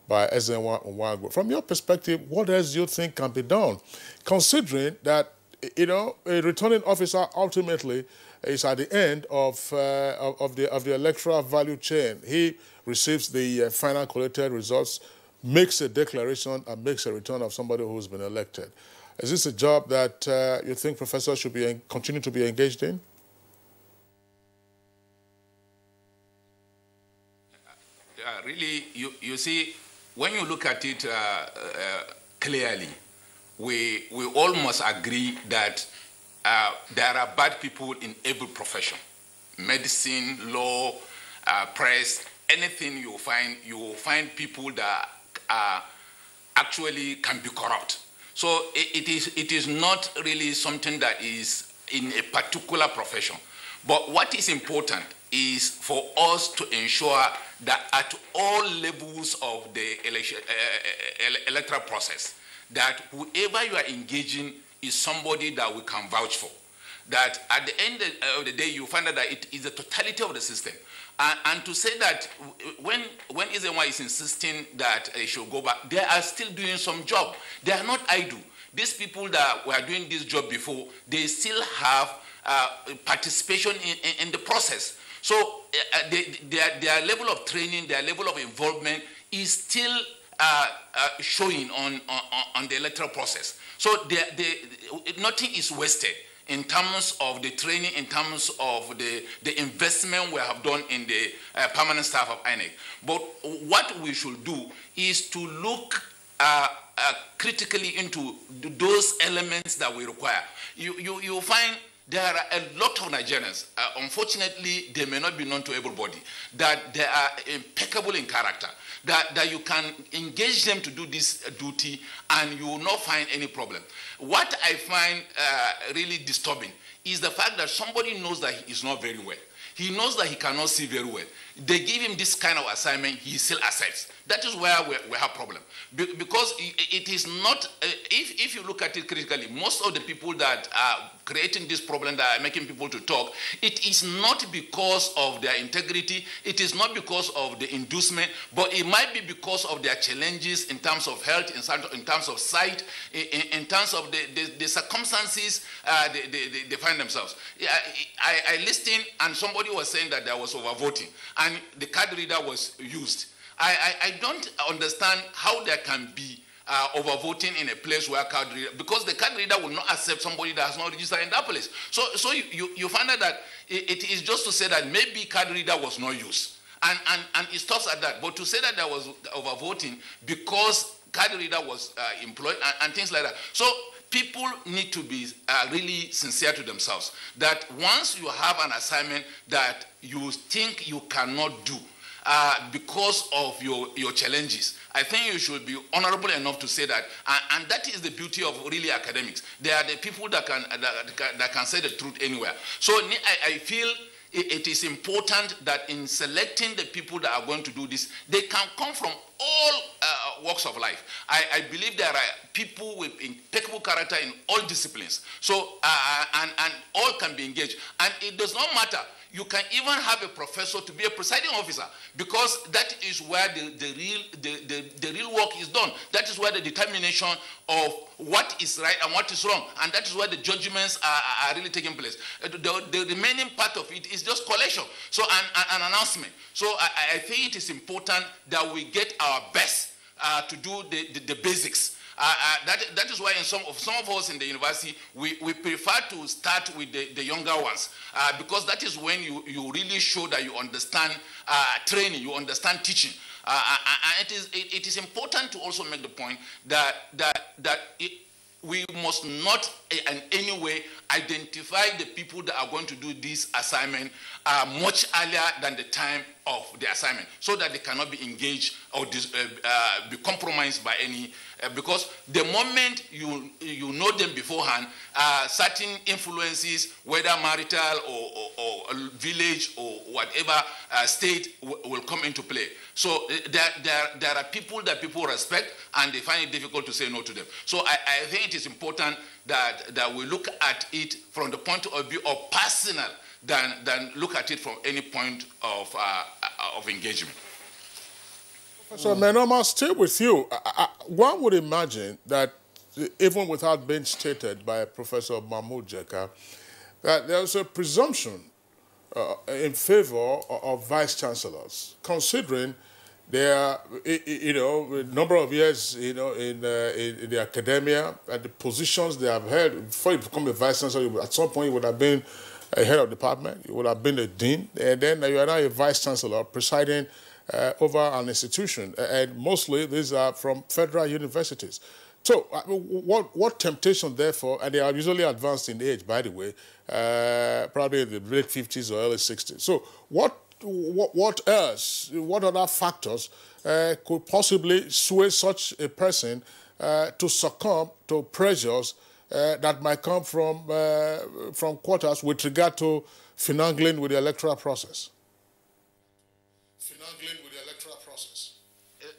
by Ezenwa Nwagu. From your perspective, what else do you think can be done, considering that, you know, a returning officer ultimately is at the end of the electoral value chain? He receives the final collected results, makes a declaration, and makes a return of somebody who's been elected. Is this a job that you think professors should be continue to be engaged in? Really, you see, when you look at it clearly, we almost agree that there are bad people in every profession. Medicine, law, press, anything you will find people that actually can be corrupt. So it is not really something that is in a particular profession. But what is important is for us to ensure that at all levels of the electoral process, that whoever you are engaging is somebody that we can vouch for. That at the end of the day, you find out that it is the totality of the system. And to say that when Ezenwa is insisting that it should go back, they are still doing some job. They are not idle. These people that were doing this job before, they still have participation in the process. So their level of training, their level of involvement is still showing on the electoral process. So nothing is wasted in terms of the training, in terms of the investment we have done in the permanent staff of INEC. But what we should do is to look critically into those elements that we require. You find there are a lot of Nigerians, unfortunately, they may not be known to everybody, that they are impeccable in character, that you can engage them to do this duty and you will not find any problem. What I find really disturbing is the fact that somebody knows that he is not very well. He knows that he cannot see very well. They give him this kind of assignment, he still accepts. That is where we have problem. Because it is not, if you look at it critically, most of the people that are creating this problem, that are making people to talk, it is not because of their integrity, it is not because of the inducement, but it might be because of their challenges in terms of health, in terms of sight, in terms of the circumstances they find themselves. I listened and somebody was saying that there was overvoting and the card reader was used. I don't understand how there can be overvoting in a place where card reader, because the card reader will not accept somebody that has not registered in that place. So you find out that it is just to say that maybe card reader was not used. And it stops at that. But to say that there was overvoting because card reader was employed and things like that. So people need to be really sincere to themselves. That once you have an assignment that you think you cannot do, because of your challenges, I think you should be honorable enough to say that, and that is the beauty of really academics. They are the people that can say the truth anywhere. So I feel it is important that in selecting the people that are going to do this, they can come from all walks of life. I believe there are people with impeccable character in all disciplines. So and all can be engaged, and it does not matter. You can even have a professor to be a presiding officer, because that is where the real work is done. That is where the determination of what is right and what is wrong, and that is where the judgments are really taking place. The remaining part of it is just collection, so an announcement. So I think it is important that we get our best to do the basics. That is why in some of us in the university, we prefer to start with the younger ones, because that is when you really show that you understand training, you understand teaching. And it is important to also make the point that we must not in any way identify the people that are going to do this assignment much earlier than the time of the assignment, so that they cannot be engaged or be compromised by any, because the moment you know them beforehand, certain influences, whether marital or village or whatever state, will come into play. So there are people that people respect, and they find it difficult to say no to them. So I think it is important that we look at it from the point of view of personal than look at it from any point of engagement. So, Menoma, still with you. One would imagine that, even without being stated by Professor Mahmoud Jeka, that there's a presumption in favor of vice-chancellors, considering their, a number of years, in the academia and the positions they have held. Before you become a vice-chancellor, at some point you would have been a head of department, you would have been a dean, and then you are now a vice-chancellor presiding over an institution. And mostly these are from federal universities. So what temptation, therefore, and they are usually advanced in age, by the way, probably in the late 50s or early 60s. So what else, what other factors could possibly sway such a person to succumb to pressures that might come from quarters with regard to finagling with the electoral process? Finagling with the electoral process.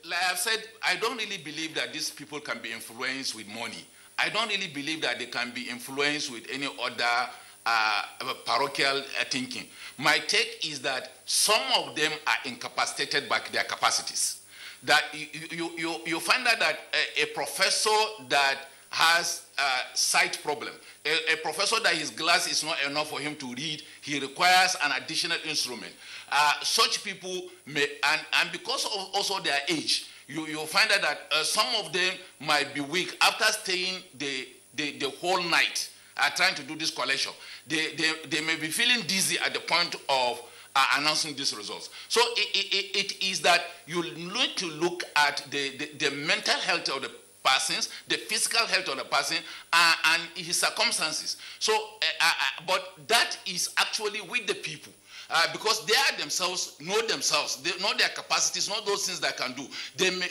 Like I've said, I don't really believe that these people can be influenced with money. I don't really believe that they can be influenced with any other parochial thinking. My take is that some of them are incapacitated by their capacities. That you find out that a professor that has a sight problem, a professor that his glass is not enough for him to read, he requires an additional instrument. Such people may, and because of also their age, you'll find out that some of them might be weak after staying the whole night trying to do this collection. They may be feeling dizzy at the point of announcing these results. So it is that you need to look at the mental health of the persons, the physical health of the person, and his circumstances. So, but that is actually with the people. Because they are themselves, they know their capacities, know those things they can do.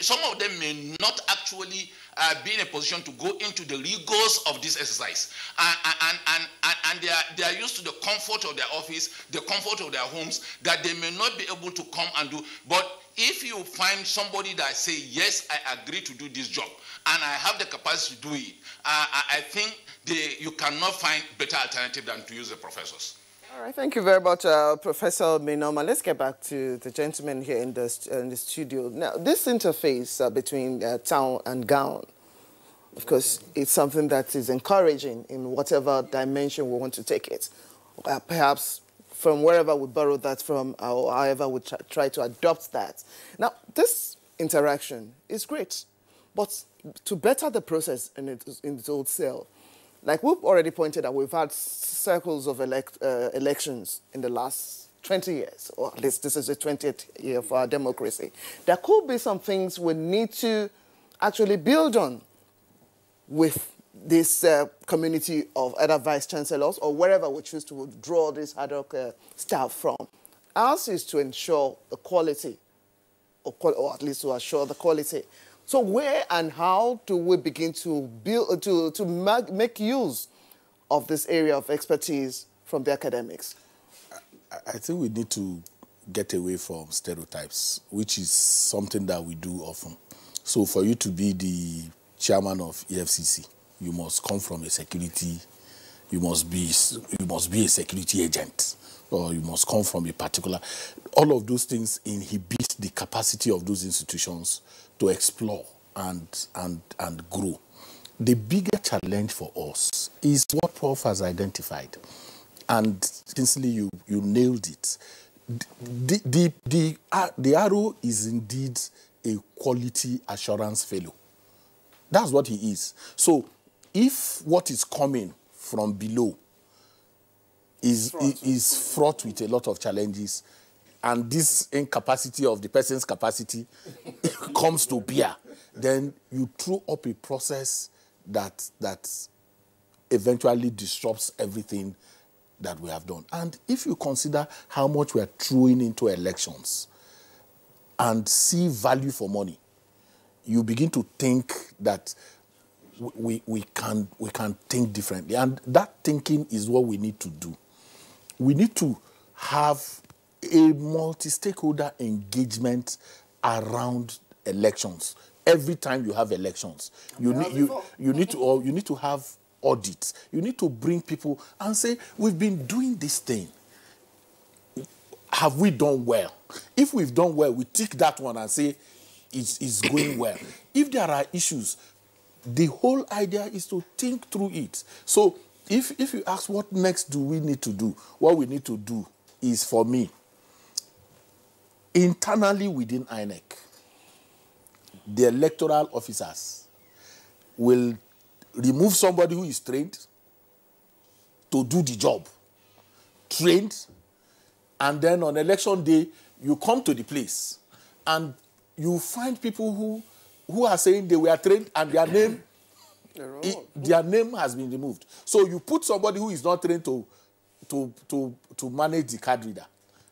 Some of them may not actually be in a position to go into the rigors of this exercise. And they are used to the comfort of their office, the comfort of their homes, that they may not be able to come and do. But if you find somebody that say, yes, I agree to do this job, and I have the capacity to do it, I think you cannot find better alternative than to use the professors. All right, thank you very much, Professor Minoma. Let's get back to the gentleman here in the studio. Now, this interface between town and gown, of course, it's something that is encouraging in whatever dimension we want to take it. Perhaps from wherever we borrow that from, or however we try to adopt that. Now, this interaction is great, but to better the process in its own self, like we've already pointed out, we've had circles of elections in the last 20 years, or at least this is the 20th year of our democracy. There could be some things we need to actually build on with this community of either vice-chancellors or wherever we choose to draw this ad hoc staff from. Ours is to ensure the quality, or at least to assure the quality. So where and how do we begin to build, to make use of this area of expertise from the academics? I think we need to get away from stereotypes, which is something that we do often. So for you to be the chairman of EFCC, you must come from a security, you must be a security agent, or you must come from a particular. All of those things inhibit the capacity of those institutions to explore and grow. The bigger challenge for us is what Prof has identified. And Kinsley, you nailed it. The arrow is indeed a quality assurance fellow. That's what he is. So if what is coming from below is fraught with a lot of challenges, and this incapacity of the person's capacity comes to bear, then you throw up a process that eventually disrupts everything that we have done. And if you consider how much we are throwing into elections and see value for money, you begin to think that we can think differently. And that thinking is what we need to do. We need to have a multi-stakeholder engagement around elections. Every time you have elections, you need to have audits. You need to bring people and say, we've been doing this thing. Have we done well? If we've done well, we tick that one and say, is going well. If there are issues, the whole idea is to think through it. So if you ask what next do we need to do, what we need to do is, for me, internally within INEC, the electoral officers will remove somebody who is trained to do the job. Trained, and then on election day, you come to the place and you find people who are saying they were trained and their name has been removed. So you put somebody who is not trained to manage the card reader,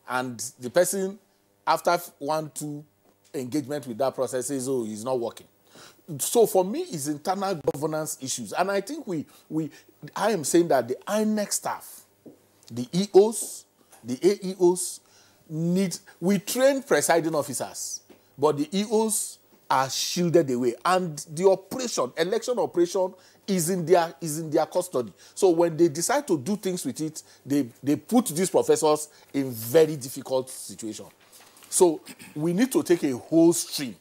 and the person, after 1-2 engagement with that process, says, oh, he's not working. So for me, it's internal governance issues. And I think I am saying that the INEC staff, the EOs, the AEOs, we train presiding officers, but the EOs are shielded away. And the election operation is in their custody. So when they decide to do things with it, they put these professors in very difficult situation. So we need to take a whole stream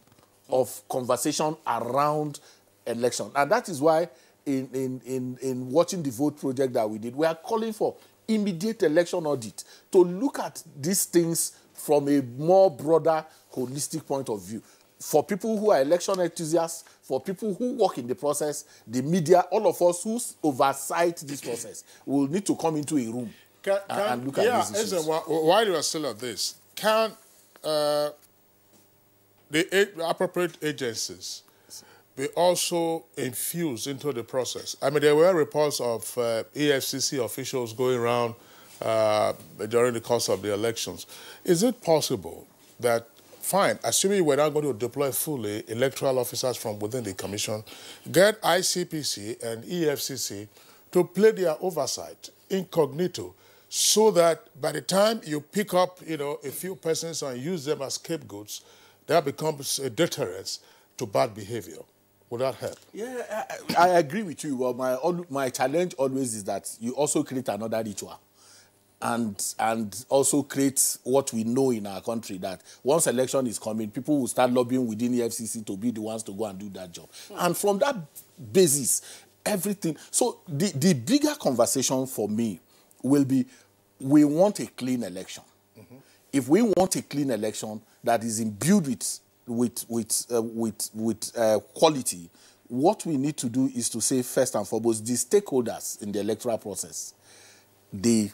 of conversation around election. And that is why in watching the vote project that we did, we are calling for immediate election audit to look at these things from a more broader, holistic point of view. For people who are election enthusiasts, for people who work in the process, the media, all of us who oversight this process will need to come into a room and look at these issues. While you are still at this, can the appropriate agencies be also infused into the process? I mean, there were reports of EFCC officials going around during the course of the elections. Is it possible that, fine, assuming we're not going to deploy fully electoral officers from within the commission, get ICPC and EFCC to play their oversight incognito, so that by the time you pick up, a few persons and use them as scapegoats, that becomes a deterrent to bad behavior? Would that help? Yeah, I agree with you. Well, my challenge always is that you also create another ritual, and also create what we know in our country, that once election is coming, people will start lobbying within the FCC to be the ones to go and do that job. And from that basis, everything. So the bigger conversation for me will be, we want a clean election. Mm-hmm. If we want a clean election that is imbued with quality, what we need to do is to say, first and foremost, the stakeholders in the electoral process, the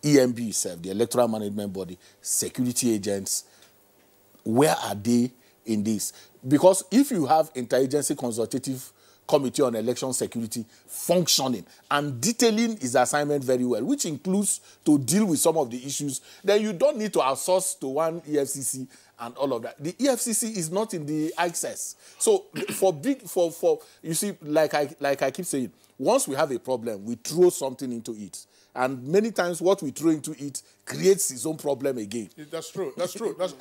EMB itself, the Electoral Management Body, security agents, where are they in this? Because if you have Interagency Consultative Committee on Election Security functioning and detailing its assignment very well, which includes to deal with some of the issues, then you don't need to outsource to one EFCC and all of that. The EFCC is not in the access. So you see, like I keep saying, once we have a problem, we throw something into it. And many times what we throw into it creates its own problem again. That's true. That's true. That's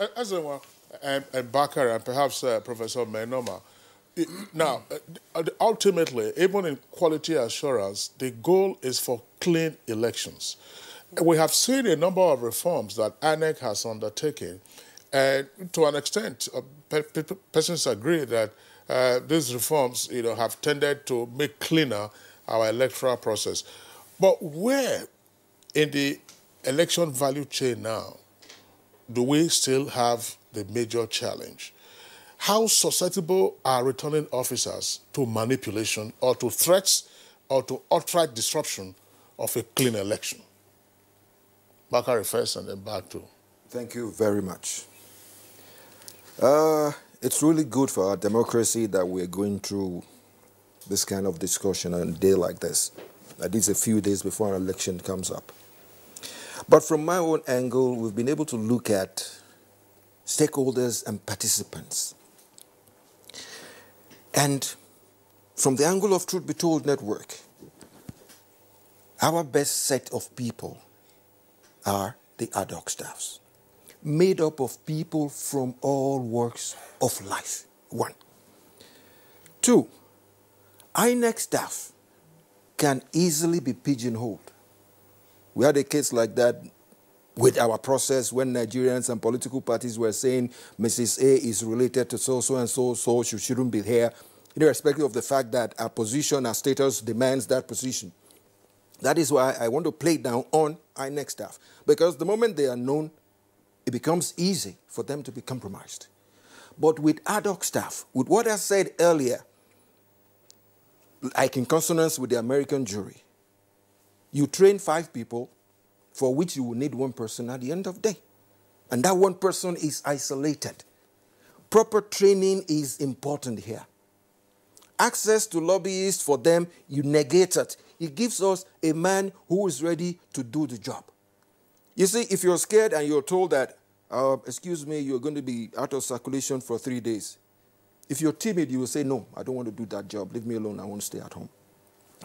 and Bakar and perhaps Professor Menoma. Now, ultimately, even in quality assurance, the goal is for clean elections. We have seen a number of reforms that INEC has undertaken, and to an extent, persons agree that these reforms, have tended to make cleaner our electoral process. But where in the election value chain now do we still have the major challenge? How susceptible are returning officers to manipulation or to threats or to outright disruption of a clean election? Bakari first and then back to. Thank you very much. It's really good for our democracy that we're going through this kind of discussion on a day like this. At least a few days before an election comes up. But from my own angle, we've been able to look at stakeholders and participants. And from the angle of Truth Be Told Network, our best set of people are the ad hoc staffs, made up of people from all walks of life. 1. 2, INEC staff can easily be pigeonholed. We had a case like that with our process when Nigerians and political parties were saying Mrs. A is related to so and so she shouldn't be here, irrespective of the fact that our position, our status demands that position. That is why I want to play down on INEC staff, because the moment they are known, it becomes easy for them to be compromised. But with ad hoc staff, with what I said earlier, like in consonance with the American jury, you train 5 people for which you will need 1 person at the end of the day. And that 1 person is isolated. Proper training is important here. Access to lobbyists for them, you negate it. It gives us a man who is ready to do the job. You see, if you're scared and you're told that, excuse me, you're going to be out of circulation for 3 days. If you're timid, you will say, no, I don't want to do that job. Leave me alone. I want to stay at home.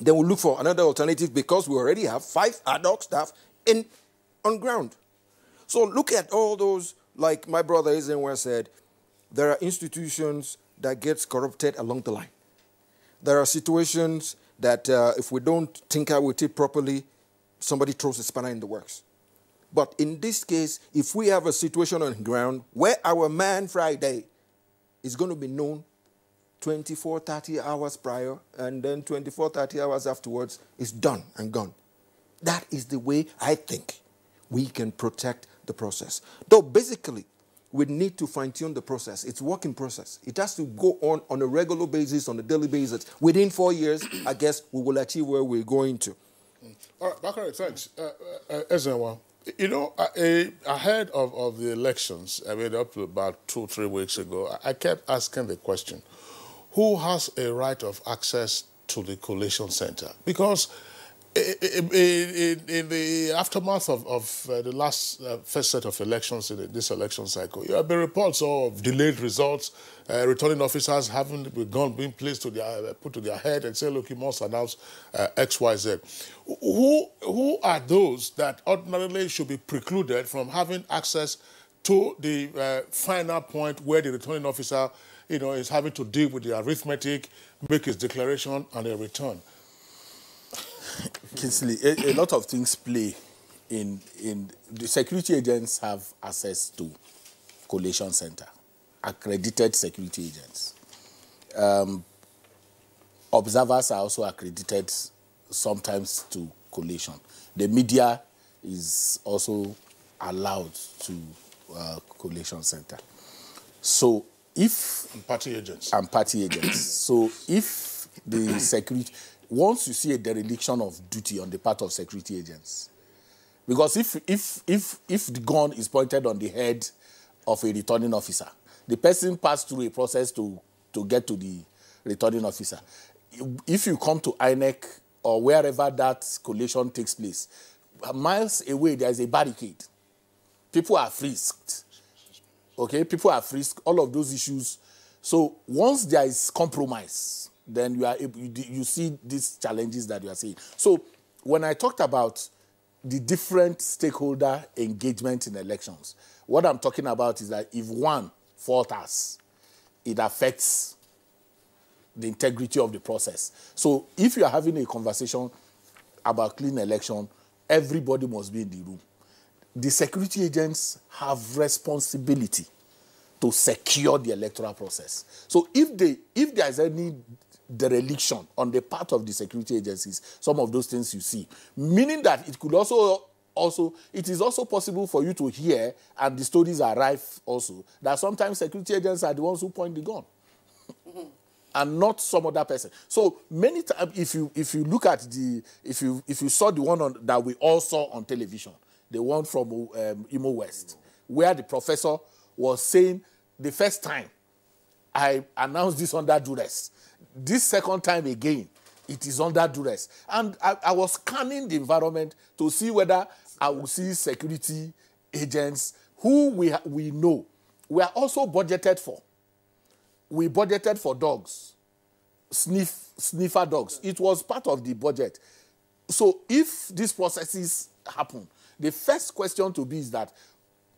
Then we'll look for another alternative because we already have 5 ad hoc staff on ground. So look at all those, like my brother Ezenwa said, there are institutions that gets corrupted along the line. There are situations that if we don't tinker with it properly, somebody throws a spanner in the works. But in this case, if we have a situation on the ground where our man Friday is going to be known 24, 30 hours prior, and then 24, 30 hours afterwards, it's done and gone. That is the way I think we can protect the process. Though basically, we need to fine-tune the process. It's a working process. It has to go on a regular basis, on a daily basis. Within 4 years, I guess we will achieve where we're going to. All right, Bakari, thanks. Ezenwa, you know, ahead of the elections, I mean, up to about 2 or 3 weeks ago, I kept asking the question, who has a right of access to the collation center? Because in the aftermath of the last first set of elections in this election cycle, there have been reports of delayed results, returning officers having been placed to put to their head and say, look, you must announce X, Y, Z. Who are those that ordinarily should be precluded from having access to the final point where the returning officer, you know, is having to deal with the arithmetic, make his declaration, and a return? Kinsley, a lot of things play in the security agents have access to collation center, accredited security agents. Observers are also accredited sometimes to collation. The media is also allowed to collation center. So if... And party agents. And party agents. So if the security... Once you see a dereliction of duty on the part of security agents, because if the gun is pointed on the head of a returning officer, the person passed through a process to get to the returning officer. If you come to INEC or wherever that collation takes place, miles away there is a barricade. People are frisked. Okay, people are frisked. All of those issues. So once there is compromise, then you are able, you see these challenges that you are seeing. So when I talked about the different stakeholder engagement in elections, what I'm talking about is that if one falters, it affects the integrity of the process. So if you are having a conversation about clean election, everybody must be in the room. The security agents have responsibility to secure the electoral process. So if there is any dereliction on the part of the security agencies, some of those things you see, meaning that it could it is also possible for you to hear, and the stories are rife also, that sometimes security agents are the ones who point the gun and not some other person. So many times, if you look at if you saw the one that we all saw on television, the one from Imo West, where the professor was saying, the first time I announced this under duress, this second time again, it is under duress. And I was scanning the environment to see whether I would see security agents who we know. We are also budgeted for. We budgeted for dogs, sniffer dogs. It was part of the budget. So if these processes happen, the first question to be is that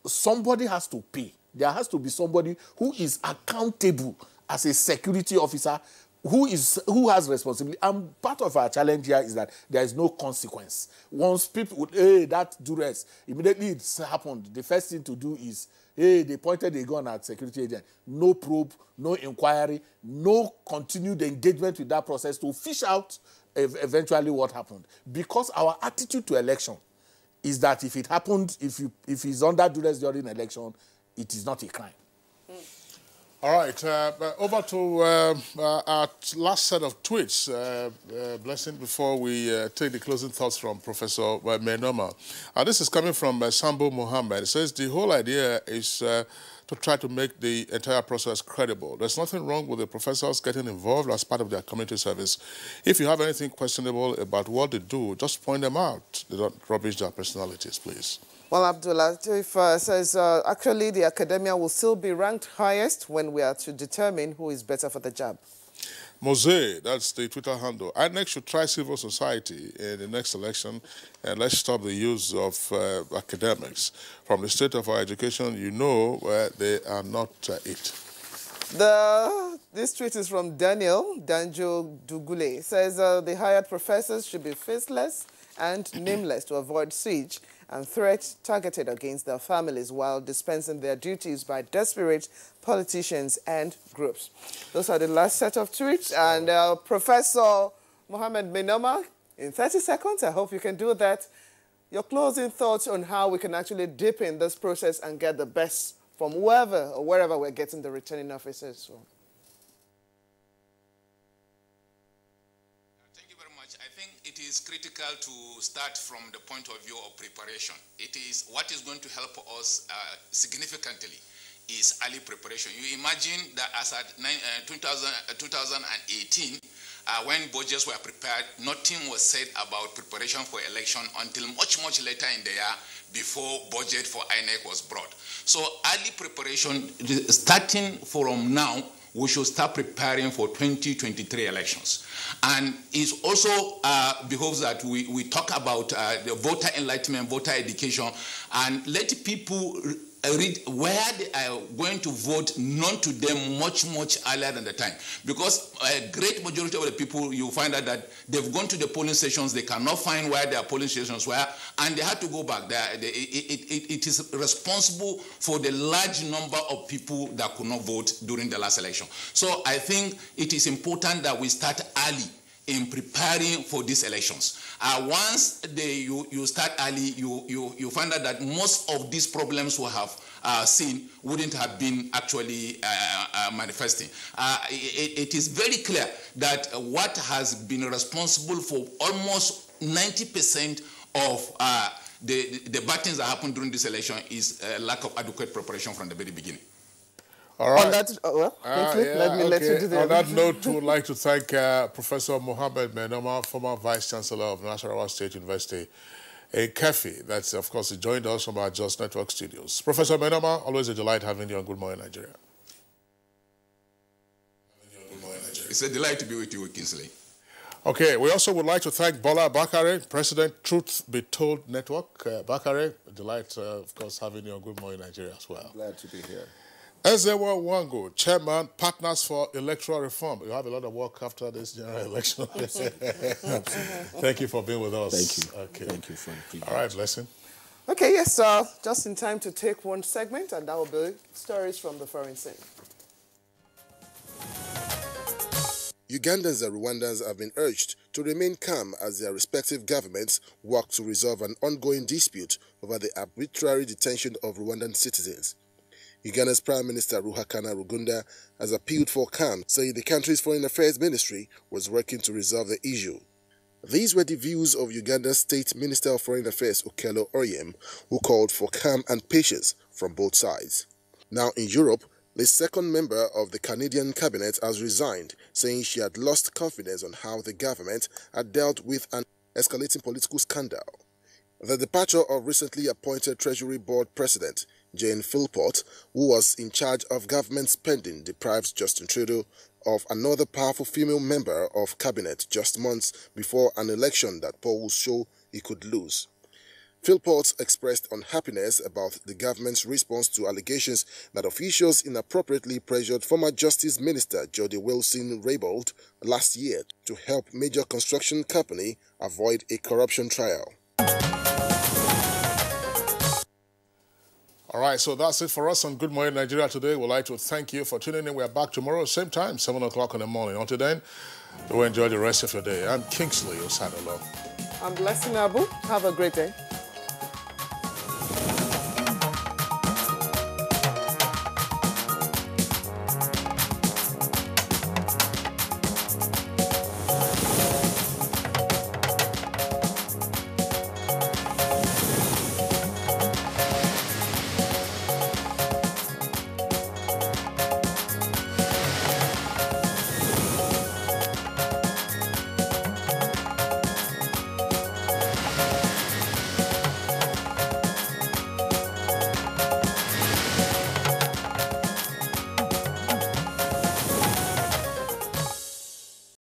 somebody has to pay. There has to be somebody who is accountable as a security officer who has responsibility? And part of our challenge here is that there is no consequence. Once people would, hey, that duress, immediately it's happened. The first thing to do is, hey, they pointed a gun at security agent. No probe, no inquiry, no continued engagement with that process to fish out eventually what happened. Because our attitude to election is that if it happened, if he's under duress during election, it is not a crime. All right, over to our last set of tweets, Blessing, before we take the closing thoughts from Professor Menoma. This is coming from Sambo Mohammed. It says the whole idea is to try to make the entire process credible. There's nothing wrong with the professors getting involved as part of their community service. If you have anything questionable about what they do, just point them out. They don't rubbish their personalities, please. Well, Abdullah says, actually, the academia will still be ranked highest when we are to determine who is better for the job. Mose, that's the Twitter handle. INEC should try civil society in the next election, and let's stop the use of academics. From the state of our education, you know they are not it. This tweet is from Daniel Danjo Dugule. It says, the hired professors should be faceless and nameless to avoid siege and threats targeted against their families while dispensing their duties by desperate politicians and groups. Those are the last set of tweets. And Professor Mohammed Menoma, in 30 seconds, I hope you can do that. Your closing thoughts on how we can actually dip in this process and get the best from whoever or wherever we're getting the returning officers from. It is critical to start from the point of view of preparation. It is what is going to help us significantly is early preparation. You imagine that as at 2018, when budgets were prepared, nothing was said about preparation for election until much, much later in the year before budget for INEC was brought. So early preparation, starting from now, we should start preparing for 2023 elections. And it also behoves that we talk about the voter enlightenment, voter education, and let people read where they are going to vote known to them much, much earlier than the time. Because a great majority of the people, you find out that they've gone to the polling stations, they cannot find where their polling stations were, and they had to go back. It is responsible for the large number of people that could not vote during the last election. So I think it is important that we start early in preparing for these elections. Once you start early, you find out that most of these problems we have seen wouldn't have been actually manifesting. It is very clear that what has been responsible for almost 90% of the bad things that happened during this election is lack of adequate preparation from the very beginning. All right. On that, let you do that. On that note, we would like to thank Professor Mohammed Menoma, former Vice-Chancellor of Nasarawa State University, a Kefi. That's, of course, he joined us from our Just Network studios. Professor Menoma, always a delight having you on Good Morning Nigeria. It's a delight to be with you, Kingsley. Okay, we also would like to thank Bola Bakare, President, Truth Be Told Network. Bakare, a delight, of course, having you on Good Morning Nigeria as well. Glad to be here. Ezewa Wango, Chairman, Partners for Electoral Reform. You have a lot of work after this general election. Thank you for being with us. Thank you. Okay. Thank you for the privilege. All right, Blessing. Okay, yes, just in time to take one segment, and that will be stories from the foreign scene. Ugandans and Rwandans have been urged to remain calm as their respective governments work to resolve an ongoing dispute over the arbitrary detention of Rwandan citizens. Uganda's Prime Minister Ruhakana Rugunda has appealed for calm, saying the country's Foreign Affairs Ministry was working to resolve the issue. These were the views of Uganda's State Minister of Foreign Affairs Okello Oryem, who called for calm and patience from both sides. Now in Europe, the second member of the Canadian cabinet has resigned, saying she had lost confidence on how the government had dealt with an escalating political scandal. The departure of recently appointed Treasury Board President Jane Philpott, who was in charge of government spending, deprives Justin Trudeau of another powerful female member of cabinet just months before an election that polls show he could lose. Philpott expressed unhappiness about the government's response to allegations that officials inappropriately pressured former Justice Minister Jody Wilson-Raybould last year to help major construction company avoid a corruption trial. All right, so that's it for us on Good Morning Nigeria today. We'd like to thank you for tuning in. We're back tomorrow, same time, 7 o'clock in the morning. Until then, do enjoy the rest of your day. I'm Kingsley Osadolo. I'm Blessing Abu. Have a great day.